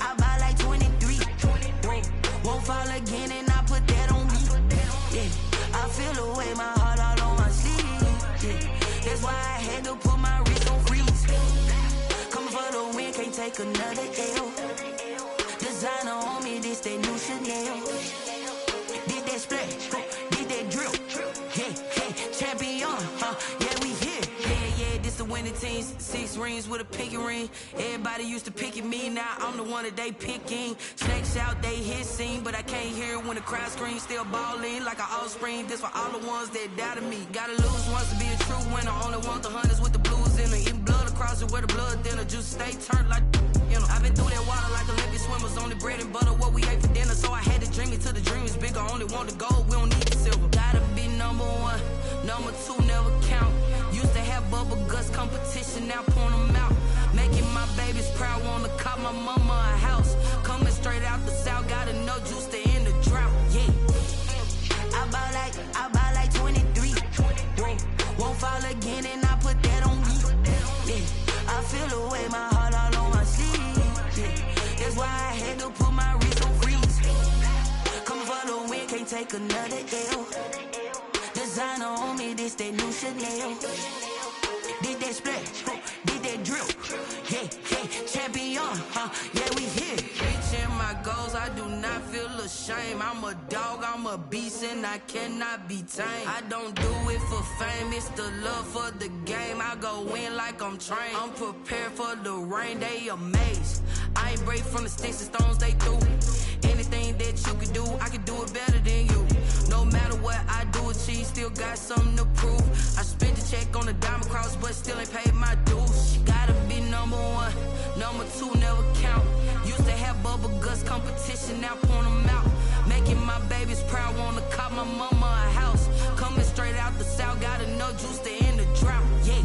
I buy like 23. Won't fall again and I put that on me. Yeah, I feel away my heart all on my sleeve. Yeah, that's why I had to put my wrist on freeze. Coming for the win, can't take another L. Designer on me, this that new Chanel. Did that splash, did that drill. Yeah, champion, yeah, we here. Yeah, this the winning team. 6 rings with a pinky ring. Everybody used to pick at me, now I'm the one that they picking. Snakes out, they hit scene, but I can't hear it when the crowd screams. Still balling like an offspring. This for all the ones that doubted me. Gotta lose once to be a true winner. Only want the hunters with the blues in it. Eating blood across it where the blood thinner. Just stay turned like, you know. I've been through that water like Olympic swimmers. Only bread and butter, what we ate for dinner. So I had to dream it till the dream is bigger. Only want the gold, we don't need the silver. Gotta be number 1, number 2 never count. Used to have bubble guts competition, now point them out. Making my babies proud, wanna cop my mama a house. Coming straight out the south, gotta know juice to end the drought. Yeah, I buy like 23. Won't fall again and I put that on me. Yeah, I feel away my heart all on my sleeve. Yeah, that's why I had to put my wrist on freeze. Coming for the win, can't take another L. Designer on me, this that new Chanel. Did that splash, did that drill. Yeah, champion, yeah, we here. Reaching my goals, I do not feel ashamed. I'm a dog, I'm a beast, and I cannot be tamed. I don't do it for fame, it's the love for the game. I go in like I'm trained. I'm prepared for the rain, they amazed. I ain't break from the sticks and stones they threw. Anything that you can do, I can do it better than you. No matter what I do, achieve, still got something to prove. I spent the check on the diamond cross, but still ain't paid my dues. Gotta be number 1, number 2 never count. Used to have bubble guts competition, now point them out. Making my babies proud, wanna cop my mama a house. Coming straight out the south, gotta know juice to end the drought. Yeah,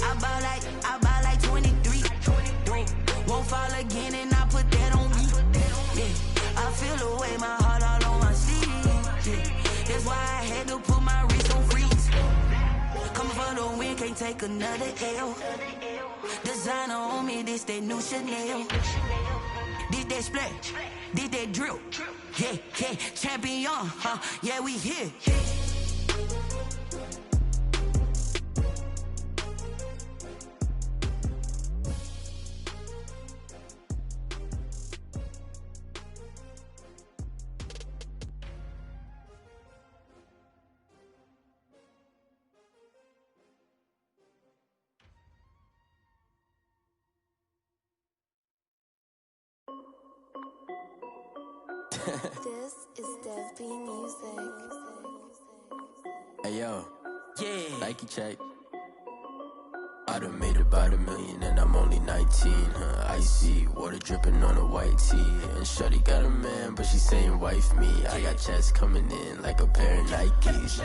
I buy like 23. Won't fall again and I put that on me. Yeah, I feel away my heart all on my sleeve. Yeah, that's why I had to put my wrist on freeze. Coming for the win, can't take another L. Designer on me, this that new Chanel. Did that splash, did that drill. Yeah, champion, yeah, we here. This is Dev B Music. Hey yo, Yeah, Nike check. I done made about $1 million and I'm only 19. Icy water dripping on a white tee. And shorty got a man, but she saying wife me. I got checks coming in like a pair of Nikes.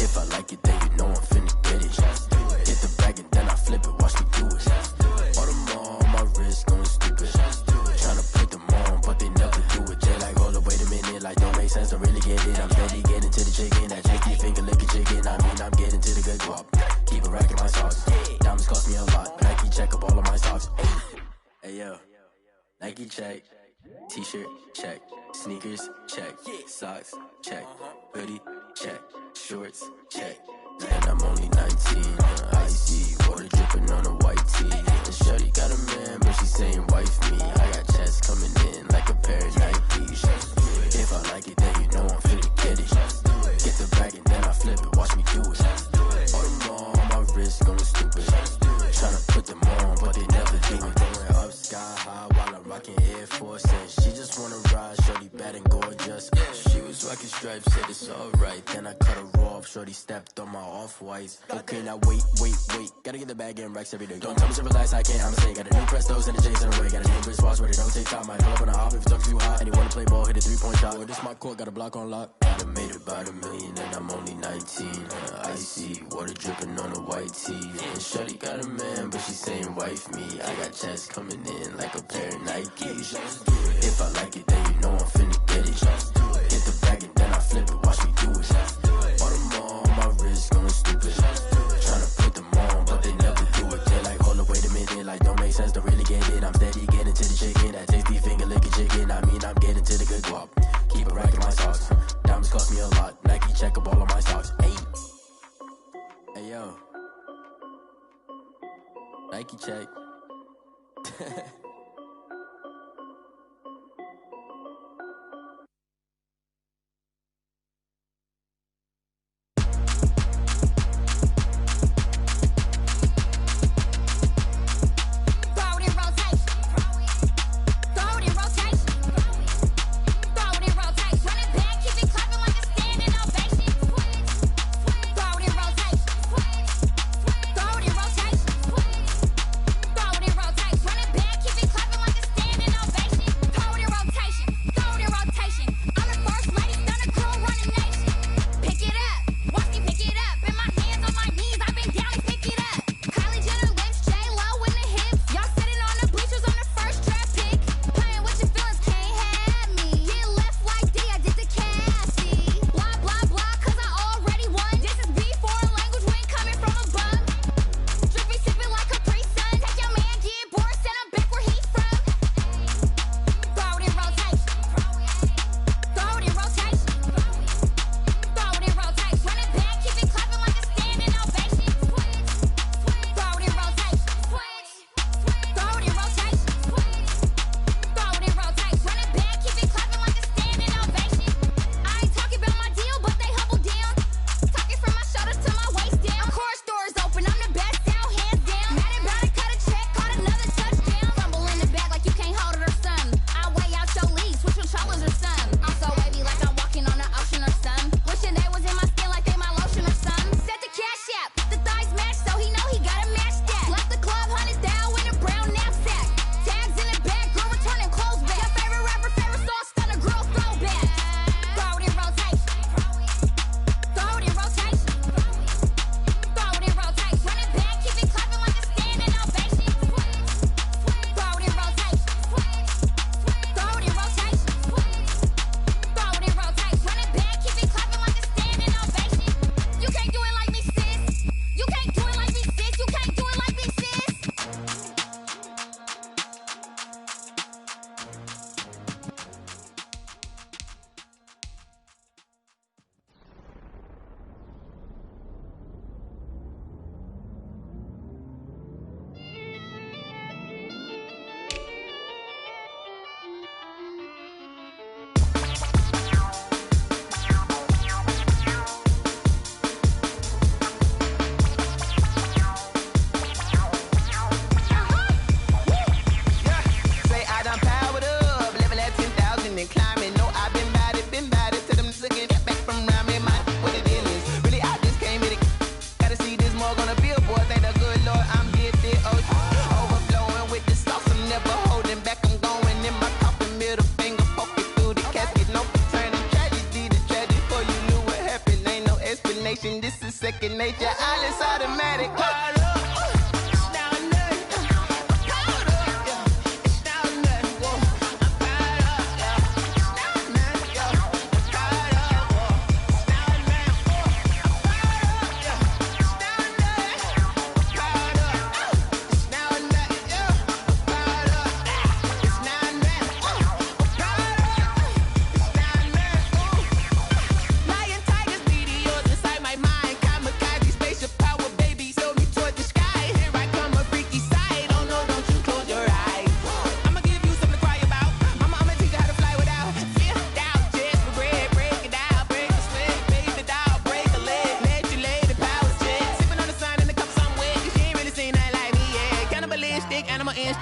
If I like it, then you know I'm finna get it. Hit the bag and then I flip it, watch me do it. All on my wrist going stupid. Tryna put them on, but they never do it. They like, hold up, wait a minute, like don't make sense, don't really get it. I'm steady getting to the chicken, that chicky finger licking chicken. I mean, I'm getting to the good guap. Keep a rack in my socks. Diamonds cost me a lot. Nike check up all of my socks. Hey yo, Nike check. T-shirt check. Sneakers check. Socks check. Hoodie check. Shorts check. And I'm only 19. Icy water dripping on a white tee. And shorty got a man, but she saying wife me. I got checks coming in like a pair of Nikes. If I like it, then you know I'm finna get it. Get the bag and then I flip it, watch me do it. All on my wrist going stupid. Tryna put them on, but they never do it. Going up sky high while I'm rocking Air Force. And she just wanna ride, shorty bad and gorgeous. She was rocking stripes, said it's alright. Then I cut her off, shorty stepped on my off-whites. Okay, now wait. Gotta get the bag and racks every day. Don't tell me to relax, I can't, I'ma say. Got a new Prestos and a J's in the way. Got a new wristwatch where they don't take time. Might pull up on a hop if it's talking too hot. And you wanna play ball, hit a 3-point shot. Well, this my court, got a block on lock. I done made about $1 million and I'm only 19. Icy water dripping on a white tee. And shorty got a man, but she saying wife me. I got checks coming in like a pair of Nikes. If I like it, then you know I'm finna get it. Hit the bag and then I flip it, watch me do it. All on my wrist going stupid. Tryna put them on, but they never do it. They're like, hold up, wait a minute, like don't make sense, don't really get it. I'm steady getting to the chicken, that tasty finger licking chicken. I mean, I'm getting to the good guap. Keep a rack in my socks. Diamonds cost me a lot. Nike check up all of my socks. Hey yo, Nike check. Keep it explanation. This is second nature. All is automatic. Caught up.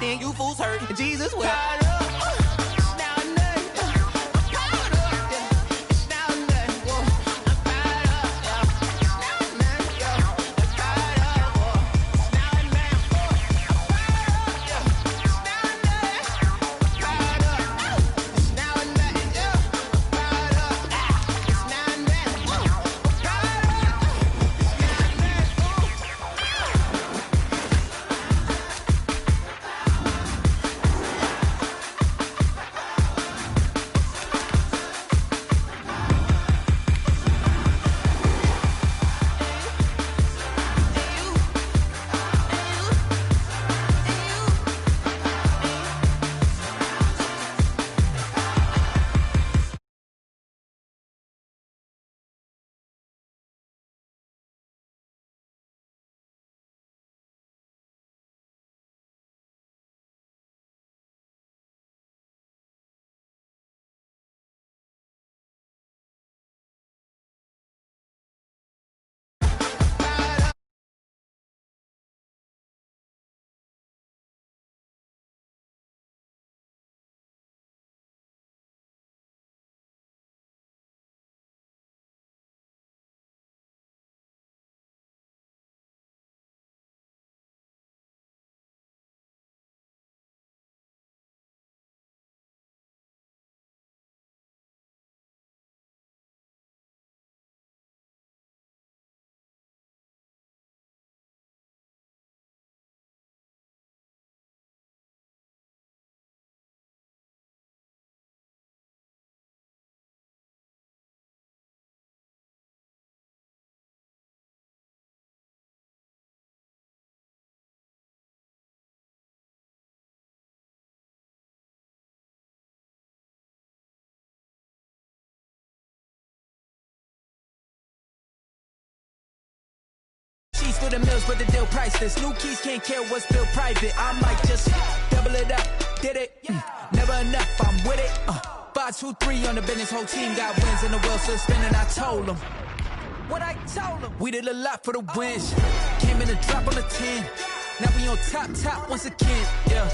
You fools hurt. Jesus will. For the mills, but the deal priceless. New keys can't care what's still private. I might just double it up. Did it? Never enough. I'm with it. 5, 2, 3 on the business. Whole team got wins and the wheel still spinning. I told them what I told them. We did a lot for the wins. Came in a drop on the 10. Now we on top once again. Yeah.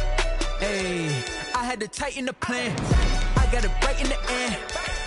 Hey, I had to tighten the plan. I got it right in the end.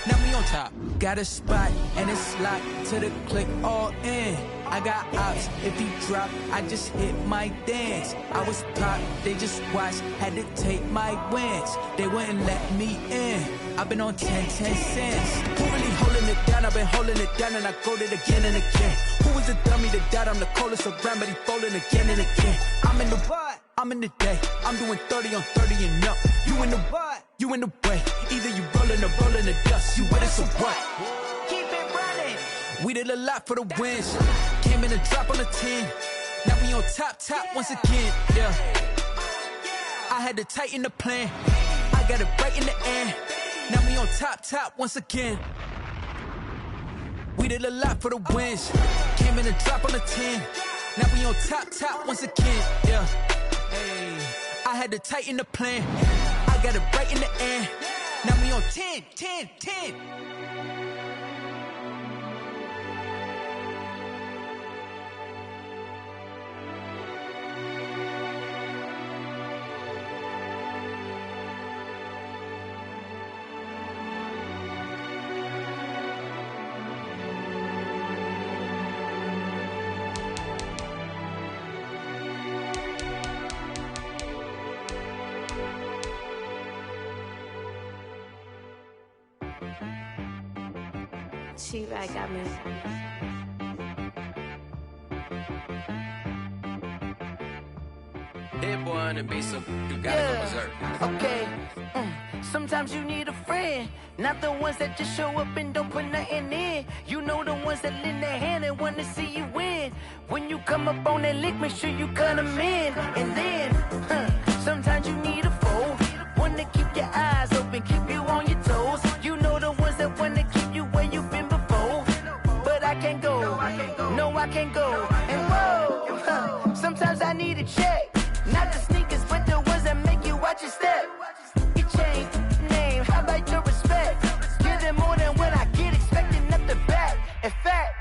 Now we on top. Got a spot and it's locked to the click all in. I got ops, if he drop, I just hit my dance. I was top, they just watched, had to take my wins. They wouldn't let me in. I've been on 10 cents. Who really holding it down? I've been holding it down and I go it again and again. Who was the dummy that died? I'm the coldest around, but he folding again and again. I'm in the what? I'm in the day. I'm doing 30 on 30 and up. You in the what? You in the way. Either you rolling or rolling the dust. You with it, so what? Keep it running. We did a lot for the wins. Came in a drop on the 10. Now we on top once again. Yeah. I had to tighten the plan. I got it right in the end. Now we on top once again. We did a lot for the wins. Came in a drop on the 10. Now we on top once again. Yeah. Hey, I had to tighten the plan. I got it right in the end. Now we on 10. She right got me. Hit boy on the beat, so you gotta go berserk. Okay. Sometimes you need a friend, not the ones that just show up and don't put nothing in. You know the ones that lend their hand and want to see you win. When you come up on that lick, make sure you cut them in. And then, sometimes you need a foe, one to keep your eyes open, keep you on your toes. You know the ones that want to keep you where you've been before. But I can't go, no I can't go. And whoa, sometimes I need a check, not the sneakers, but the ones that make you watch your step. Change name, how about your respect? Give them more than what I get, expecting nothing back. In fact,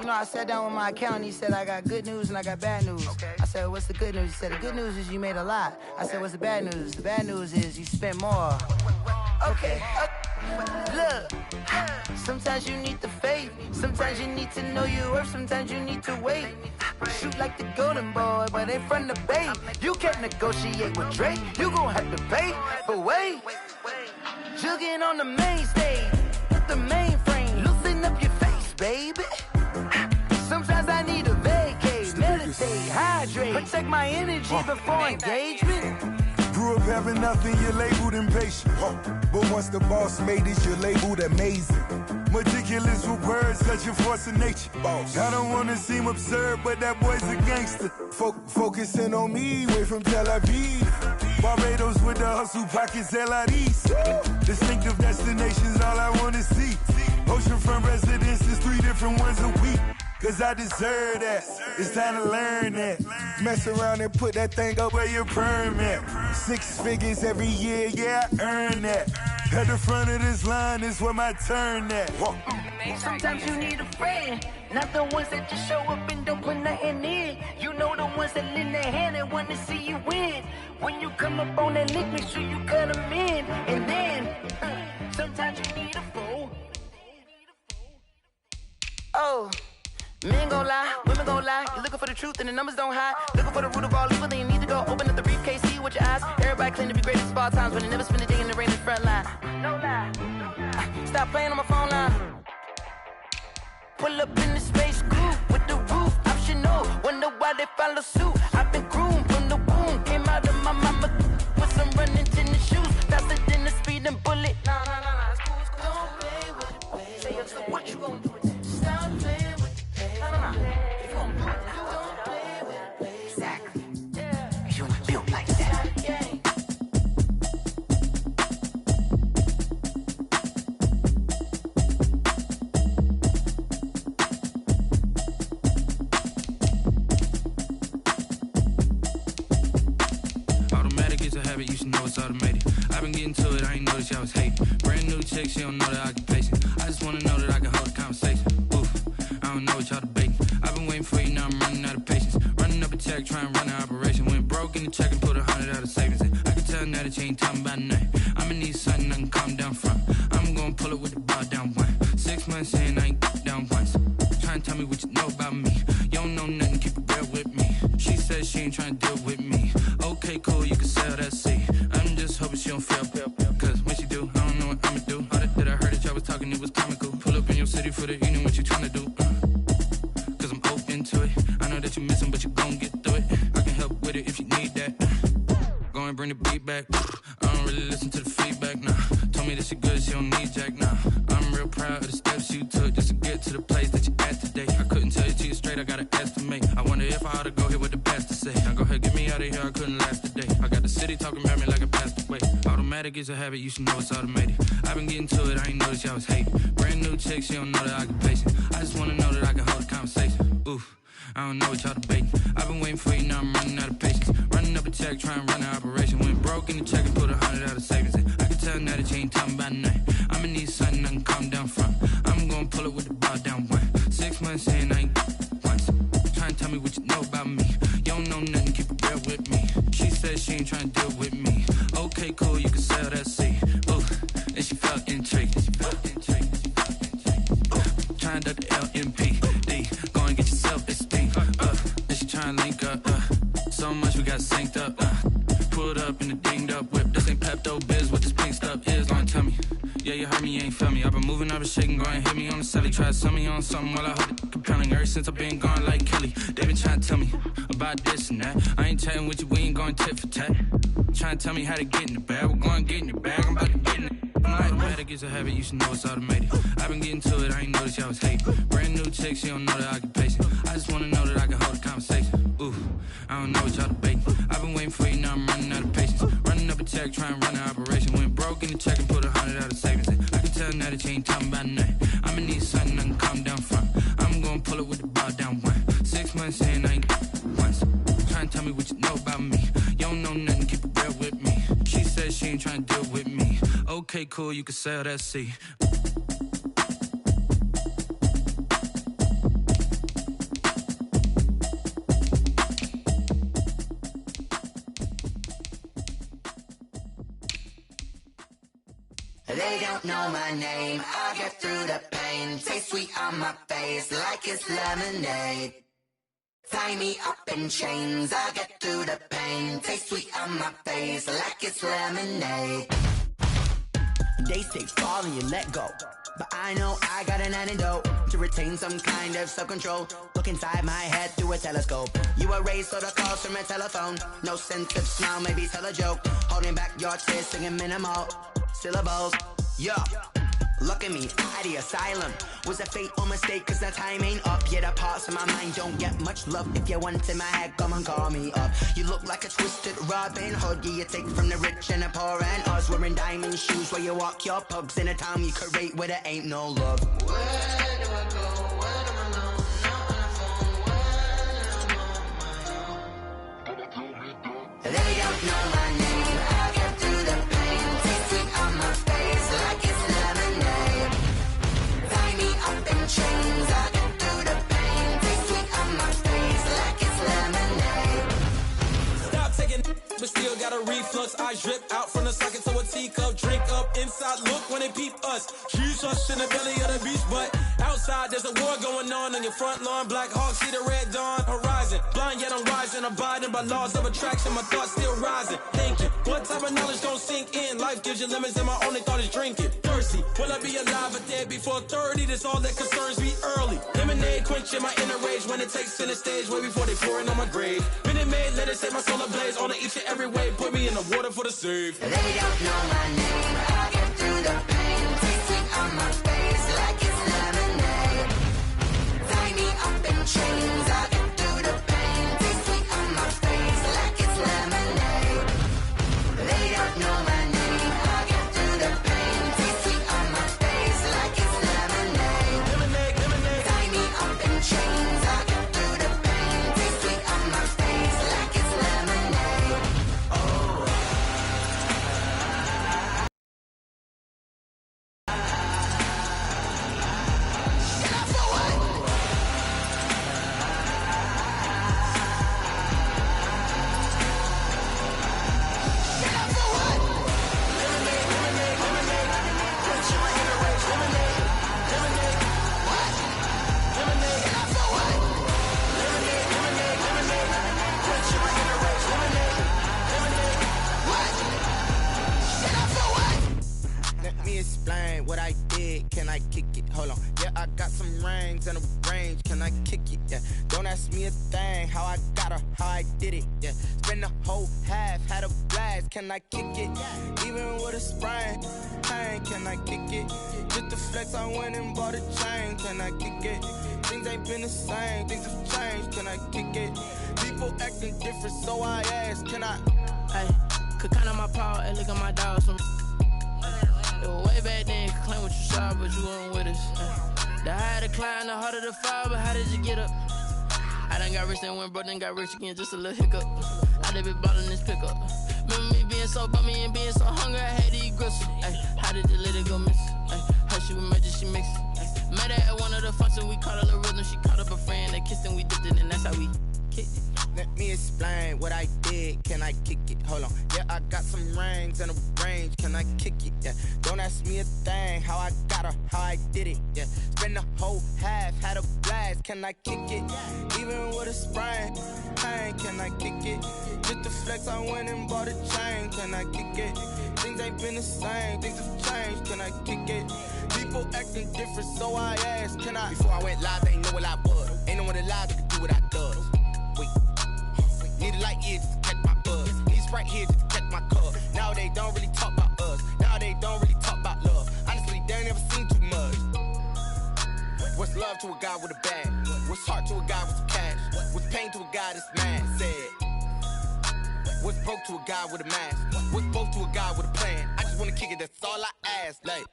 you know, I sat down with my accountant, he said, I got good news and I got bad news. Okay. I said, what's the good news? He said, the good news is you made a lot. I said, what's the bad news? The bad news is you spent more. Okay, look, sometimes you need the faith, sometimes you need to know your worth, sometimes you need to wait. Shoot like the golden boy, but ain't from the bay. You can't negotiate with Drake, you gon' have to pay. But wait, jugging on the main stage with the mainframe, loosen up your face, baby. Sometimes I need a vacate, meditate, hydrate, protect my energy before engagement. Grew up having nothing, you're labeled impatient. But once the boss made it, you're labeled amazing. Meticulous with words, such a force of nature. I don't wanna seem absurd, but that boy's a gangster. Focusing on me, way from Tel Aviv. Barbados with the hustle pockets, LIDs. Distinctive destinations, all I wanna see. Oceanfront residences, 3 different ones a week. Cause I deserve that, it's time to learn that. Mess around and put that thing up where your permit. 6 figures every year, yeah, I earn that. At the front of this line is where my turn at. Sometimes you need a friend, not the ones that just show up and don't put nothing in. You know the ones that lend their hand and want to see you win. When you come up on that lick, make sure you cut them in. And then, sometimes you need a foe. Oh. Men gon' lie, women gon' lie. You're looking for the truth and the numbers don't hide. Looking for the root of all evil, then you need to go open up the briefcase, see with your eyes. Everybody claim to be greatest of all times, but they never spend a day in the rain in the front line. No lie. Stop playing on my phone line. Pull up in the space coupe with the roof optional. Wonder why they follow suit. I've been groomed from the womb. Came out of my mama with some running tennis shoes. Faster than the speeding bullet. Nah, it's cool, it's cool. Don't play with it, baby. Say so what you gon' do? Stop playing with it. If you gon' do it, don't play with it, baby. Exactly. Cause you ain't built like that. Automatic is a habit, you should know it's automated. I've been getting to it, I ain't noticed y'all was hating. Brand new chick, she don't know the occupation. I just wanna know that I can hold a conversation. Oof, I don't know what y'all debating. I've been waiting for you, now I'm running out of patience. Running up a check, trying to run an operation. Went broke in the check and put 100 out of savings in. I can tell now that you ain't talking about nothing. I'ma need something I can calm down from. I'm gonna pull it with the bar down one. 6 months in, I ain't down once. Trying to tell me what you know about me. You don't know nothing, keep it real with me. She said she ain't trying to deal with me. Okay, cool, you can sell that seat. I'm just hoping she don't fail. Cause when she do, I don't know what I'ma do. All that I heard that y'all was talking, it was comical. Pull up in your city for the evening, what you trying to do? Cause I'm open to it. I know that you missing, but you gon' get through it. I can help with it if you need that. Go and bring the beat back. I don't really listen to the feedback, nah. Told me that she good, she don't need jack, nah. I'm real proud of the steps you took just to get to the place that you at today. I couldn't tell you to you straight, I gotta estimate. I wonder if I ought to go here with the pastor say. Now go ahead, get me out of here, I couldn't last a day. I got the city talking about me like I passed away. Automatic is a habit, you should know it's automated. I've been getting to it, I ain't noticed y'all was hating. Brand new chick, she don't know the occupation. I just wanna know that I can hold a conversation. Oof, I don't know what y'all debating. I've been waiting for you, now I'm running out of patience. Running up a check, trying to run an operation. Went broke in the check and put 100 out of savings in. I can tell now that you ain't talking about nothing. I'ma need something I can calm down from. I'm gonna pull it with the bar down one. 6 months in, I ain't once. Trying to tell me what you know about me. You don't know nothing, keep it real with me. She said she ain't trying to deal with me. Okay, cool, you can sell that seat. Ooh, and she felt intrigued. Trying to duck the LMPD. Go and get yourself esteem. And she trying to link up. So much we got synced up. Pulled up in the dinged up whip. This ain't Pepto Biz, what this pink stuff is. Don't tell me. Yeah, you heard me, you ain't feel me. I've been moving, I've been shaking, go and hit me on the Sally tried to sell me on something while I hold it compelling. Ever since I've been gone like Kelly, they been trying to tell me about this and that. I ain't chatting with you, we ain't going tit for tat. Trying to tell me how to get in the bag. We're going to get in your bag, I'm about to get in it. I'm like, automatic is a habit, you should know it's automated. I've been getting to it, I ain't noticed y'all was hating. Brand new chick, she don't know the occupation. I just wanna know that I can hold a conversation. Ooh, I don't know what y'all debating. I've been waiting for you, now I'm running out of patience. Running up a check, trying to run an operation. Went broke in the check and put 100 out of savings in. I can tell now that you ain't talking about nothing. I'ma need something I can calm down from. I'm gonna pull it with the bar down one. 6 months in, I ain't once. Trying to tell me what you know about me. You don't know nothing, keep it real with me. She said she ain't trying to deal with me. Okay, cool, you can sell that seat. They don't know my name, I get through the pain. Taste sweet on my face like it's lemonade. Tie me up in chains, I get through the pain. Taste sweet on my face like it's lemonade. They say fall and you let go, but I know I got an antidote to retain some kind of self-control. Look inside my head through a telescope. You erase all the calls from a telephone. No sense of smile, maybe tell a joke. Holding back your tears, singing minimal syllables. Yeah, look at me, out of the asylum. Was a fate or mistake, cause the time ain't up. Yeah, the parts of my mind don't get much love. If you want in my head, come and call me up. You look like a twisted Robin Hood. Yeah, you take from the rich and the poor and us. Wearing diamond shoes where you walk your pugs. In a town you create where there ain't no love. Where do I go? When am I alone? Not on the phone. When I'm on my own. They don't know my name. I get through the pain. Taste sweet on my face like it's lemonade. Tie me up in chains. I get through the pain. Taste sweet on my face like it's lemonade. Stop taking but still got a reflux. I drip out from the socket to a teacup. Drink up inside, look when they peep us. Huge us in the belly of the beast, but outside there's a war going on your front lawn. Black Hawk, see the red dawn horizon. Blind yet I'm rising, abiding by laws of attraction. My thoughts still rising, thinking what type of knowledge gon' sink in? Life gives you lemons and my only thought is drinking. Thirsty, will I be alive or dead before 30? That's all that concerns me early. Lemonade quenching my inner rage when it takes center stage way before they pour it on my grave. Minute Maid, let it set my soul ablaze on each and every way. Put me in the water for the save. They don't know my name. I get through the pain. Taste sweet on my face like it's lemonade. Tie me up in chains. I get through the pain. Taste sweet on my face like it's lemonade. They don't know my name. I get through the pain. Taste sweet on my face like it's lemonade. Lemonade, lemonade. Tie me up in chains. I get through the pain. Taste sweet on my face like it's lemonade. Let me explain what I did. Can I kick it? Hold on. Yeah, I got some rings and a range. Can I kick it? Yeah. Don't ask me a thing. How I got her, how I did it. Yeah. Spend the whole half, had a blast. Can I kick it? Even with a sprain. Pain, can I kick it? Just the flex, I went and bought a chain. Can I kick it? Things ain't been the same. Things have changed. Can I kick it? People acting different, so I ask. Can I? Hey, could count on my power and look at my dogs from. Way back then, could claim what you saw, but you weren't with us. The higher the climb, the harder the fall, but how did you get up? I done got rich and went broke, then got rich again, just a little hiccup. I done been ballin' this pickup. Remember me being so bummy and being so hungry, I had to eat gristle. Ay, how did you let it go miss? Ay, how she was magic, she mixed. Met her at one of the functions, we caught a little rhythm, she caught up a friend, they kissed and we dipped it, and that's how we kicked it. Let me explain what I did. Can I kick it? Hold on. Yeah, I got some rings and a range. Can I kick it? Yeah. Don't ask me a thing. How I got her, how I did it. Yeah. Spend the whole half, had a blast. ass, can I kick it? Even with a sprain, pain, can I kick it? Just the flex, I went and bought a chain, can I kick it? Things ain't been the same, things have changed, can I kick it? People acting different, so I asked, can I? Before I went live, they ain't know what I was. Ain't no one alive that could do what I does. Wait, need a light here just to catch my buzz. Need Sprite here just to catch my cup. Now they don't really talk about us. Now they don't really talk about love. Honestly, they ain't never seen too much. What's love to a guy with a bag? What's heart to a guy with some cash? What's pain to a guy that's mad? Said. What's broke to a guy with a mask? What's both to a guy with a plan? I just wanna kick it, that's all I ask. Like,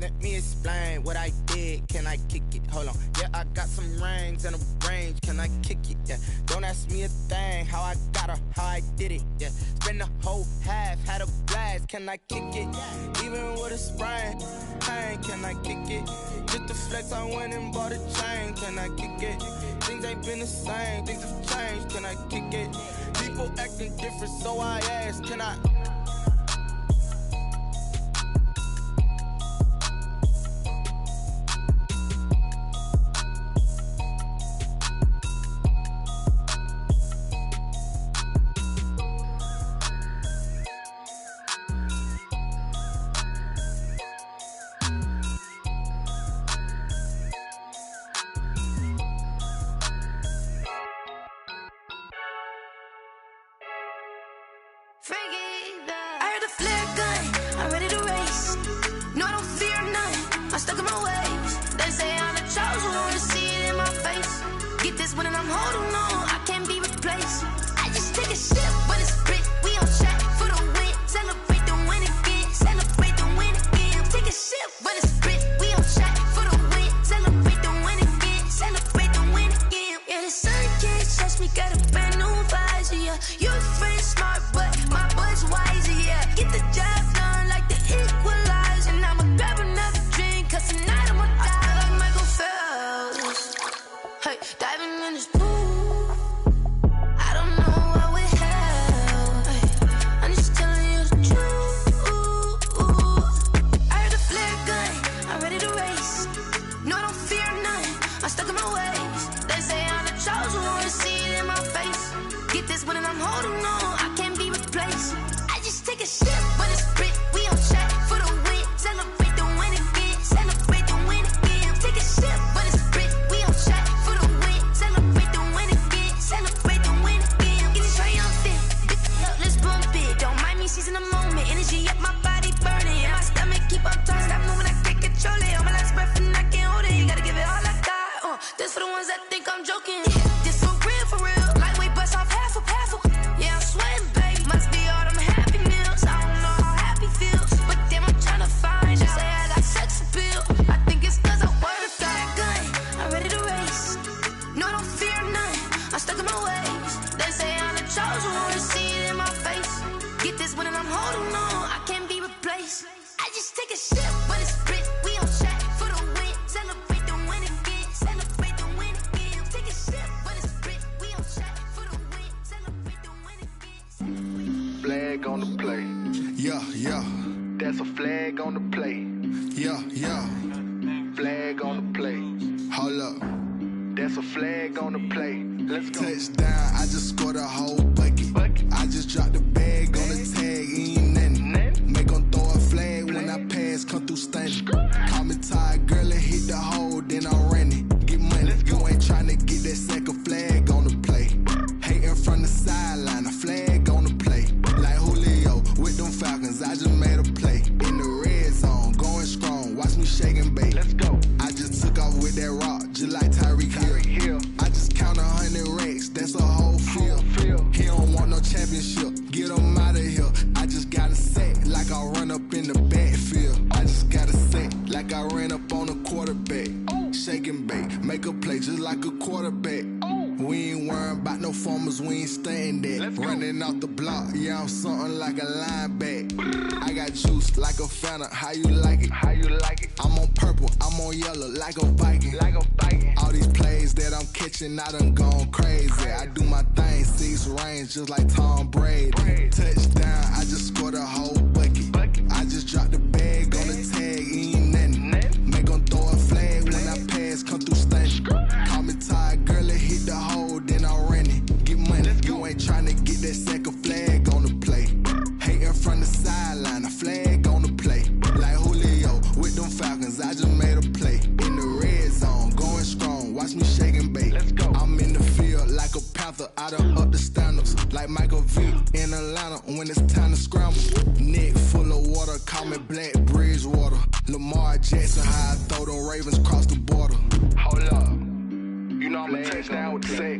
let me explain what I did. Can I kick it? Hold on. Yeah, I got some rings and a range. Can I kick it? Yeah. Don't ask me a thing. How I got her, how I did it. Yeah. Spend the whole half, had a blast. Can I kick it? Even with a sprain, pain. Can I kick it? Just the flex, I went and bought a chain. Can I kick it? Things ain't been the same. Things have changed. Can I kick it? People acting different, so I asked, can I? I heard the flare gun, I'm ready to race. No, I don't fear none, I'm stuck in my ways. They say I'm the chosen one, to see it in my face. Get this one and I'm holding on, I can't be replaced. I just take a sip, but it's split, we on track for the win. Celebrate the win again, celebrate the win again. Take a sip, but it's split, we on track for the win. Celebrate the win again, celebrate the win again. Yeah, the sun can't touch me, got a brand new visor, yeah. You're friend smart, but my boy's wiser, yeah. Get the job done like the equalizer. And I'ma grab another drink, cause tonight I'ma die like Michael Phelps. Hey, diving in this pool, I don't know what we have. Hey, I'm just telling you the truth. I heard the flare gun, I'm ready to race. No, I don't fear none, I'm stuck in my ways. They say I'm the chosen one, to see it in my face. Get this one and I'm holding on, I can't be replaced. I just take a sip, but it's split, we on track for the win. Celebrate the win again, celebrate the win again. Take a sip, but it's split, we on track for the win. Celebrate the win again, celebrate the win again. Get it triumphant, let's bump it. Don't mind me seizing the moment, energy up my body burning. And my stomach keep on turning, stop moving, I can't control it. On my last breath and I can't hold it, you gotta give it all I got. This for the ones that think I'm joking. This for real, lightweight bust off half a. Yeah, I'm sweating, babe. Must be all them happy meals. I don't know how happy feels, but damn, I'm tryna find out. Say I got sex appeal. I think it's cause I work that gun. I'm ready to race. No, I don't fear none. I'm stuck in my ways. They say I'm the chosen one, to see it in my face. Get this one and I'm holding on, I can't be replaced. I just take a sip, but it's split. We on track for the win. Celebrate the win again. Celebrate the win again. Take a sip, but it's split. We on track for the win. Celebrate the win again. Flag on the play. Yeah, yeah. That's a flag on the play. Yeah, yeah. Flag on the play. Hold up. That's a flag on the play. Let's go. Touchdown, I just scored a whole bucket. I just dropped the bag on the tag, ain't nothing. Make 'em throw a flag when I pass, come through stunning. Call me tired, girl, and hit the hole, then I'm running. Get money, you ain't tryna get that second flag on the play. Hating from the sideline, a flag on the play. Like Julio with them Falcons, I just made a play. In the red zone, going strong, watch me shake and bake. Let's go. I just took off with that rock, just like Tyreek Hill. I just count 100 racks, that's a whole field. He don't want no championship, get him out of here. I just gotta set like I run up in the backfield. I just gotta set like I ran up on a quarterback. Shake and bake, make a play just like a quarterback. We ain't worrying about no formers, we ain't staying there. Running off the block, yeah, I'm something like a lineback. I got juice like a Fanta, how you like it? How you like it? I'm on purple, I'm on yellow, like a Viking. Like a Viking. All these plays that I'm catching, I done gone crazy. I do my thing, 6 range, just like Tom Brady. Touchdown, I just scored a whole bucket. I just dropped the bag on the tag, ain't nothing. Make 'em throw a flag when I pass, come through stunning. watch me shake and bake. Let's go. I'm in the field like a panther, I done up the standards. Like Michael Vick in Atlanta when it's time to scramble. Neck full of water, call me Black Bridgewater. Lamar Jackson, how I throw them Ravens cross the border. Hold up. You know I'm a touchdown with the sack.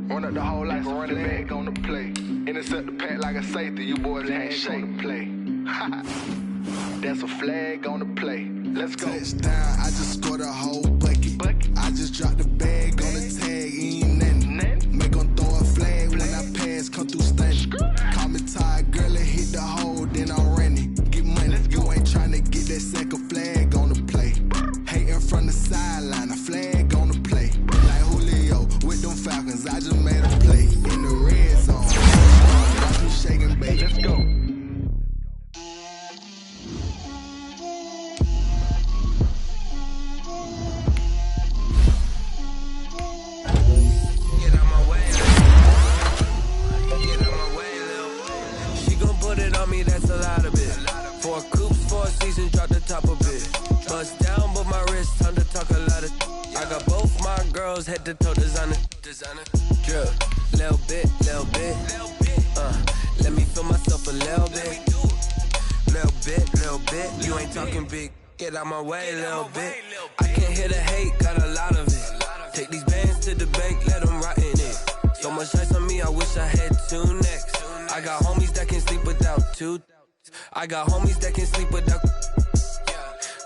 Run up the whole like a running back on the play. Intercept the pack like a safety, you boys ain't shake play. That's a flag on the play. Let's go. Touchdown, I just scored a whole bucket. I just dropped the bag on the tag, ain't nothing. Make them throw a flag when I pass, come through stunning. Call me tired, girl, and hit the hole, then I'm running. Get money, you ain't trying to get that second flag on the play. Hating from the sideline, a flag on the play. Like Julio with them Falcons, I just made a play. In the red zone, watch me shake and bake. Let's go. That's a lot of it. 4 coops, 4 seasons, drop the top of it. Bust down, but my wrist, time to talk a lot of. I got both my girls head to toe designer. Drip, little bit. Let me feel myself a little bit. Little bit. You ain't talking big. Get out my way, little bit. I can't hear the hate, got a lot of it. Take these bands to the bank, let them rot in it. So much ice on me, I wish I had 2 necks. I got homies that can sleep without 2. I got homies that can sleep without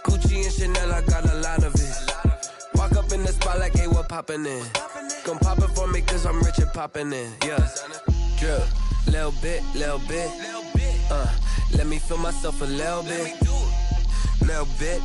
Gucci and Chanel, I got a lot of it. Walk up in the spot like, hey, what poppin' in? Come pop it for me, cause I'm rich and poppin' in. Yeah, drip, little bit. Let me feel myself a little bit. Little bit.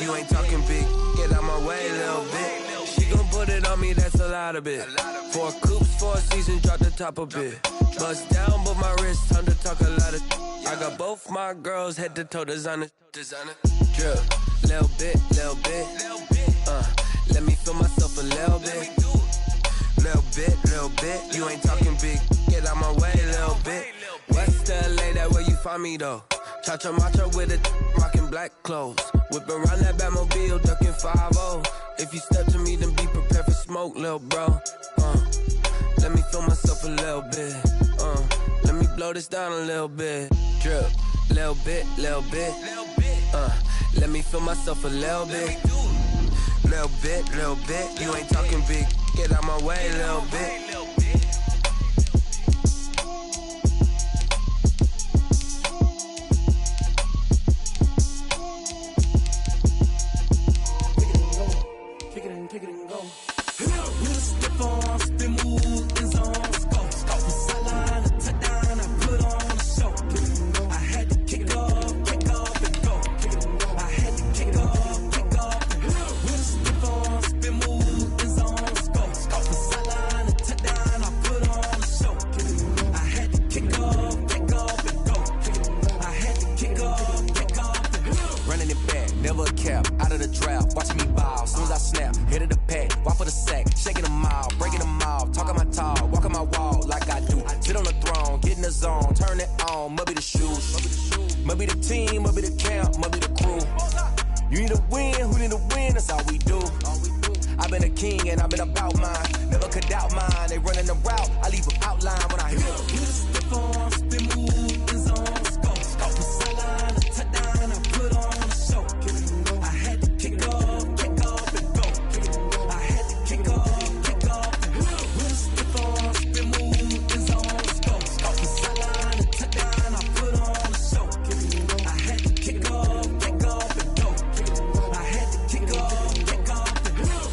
You ain't talking big. Get out my way, little bit. She gon' put it on me, that's a lot of it. 4 coops, 4 seasons, drop the top a bit. Bust down, but my wrist, time to talk a lot of. I got both my girls head to toe designer. Drip, little bit. Let me feel myself a little bit. Little bit. You ain't talking big. Get out my way, little bit. West LA, that where you find me though. Cha-cha matcha with a rockin' black clothes. Whip around that Batmobile, ducking 5-0. If you step to me, then be prepared for smoke, lil' bro. Let me feel myself a little bit. Let me blow this down a little bit. Drip, little bit. Let me feel myself a little bit. Little bit. You ain't talking big. Get out my way, little bit. Take it and go. With a stiff arm, spin move, in zone, scope. Sideline, a touchdown, I put on a show. I had to kick off and go. I had to kick off and go. With a stiff arm, spin move, in zone, scope. Sideline, a touchdown, I put on a show. I had to kick off and go. I had to kick off and go. Running it back, never a cap, out of the drought, watching me ball, soon as I snap, hit of the pack, walk for the sack, shaking them all, breaking them off, talking my talk, walking my wall like I do, sit on the throne, get in the zone, turn it on, must be the shoes, must be the team, must be the camp, must be the crew, you need to win, who need to win, that's all we do, I've been a king and I've been about mine, never could doubt mine, they running the route, I leave them outline when I hit them. Stiff arm, spin move, in zone, scope. Sideline, a touchdown, I put on a show. I had to kick off and go. I had to kick off and go. With a stiff arm, spin move, in zone, scope. Sideline, a touchdown, I put on a show. I had to kick off and go. I had to kick off and go.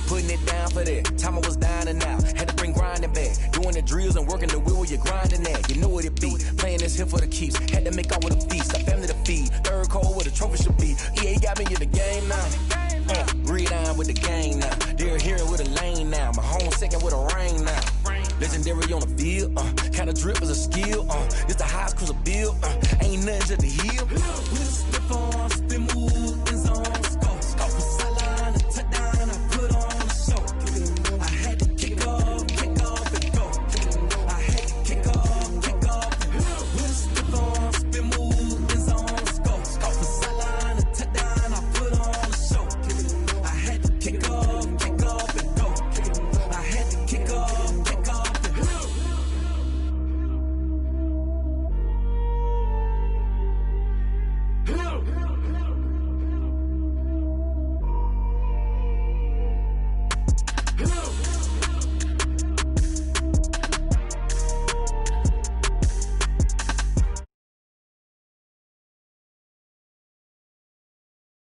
Putting it down for that, time I was down and out, had to bring grinding back, doing the drills and working the wheel where you're grinding at, you know what it be, playing this here for the keeps, had to make out with a feast, a family to feed, third cold where the trophy should be, EA got me in the game now, read on with the game now, they're here with a lane now, my home second with a rain now, legendary on the field, kind of drip is a skill, it's the highest cruiser bill, ain't nothing to the hill. With a stiff arm, spin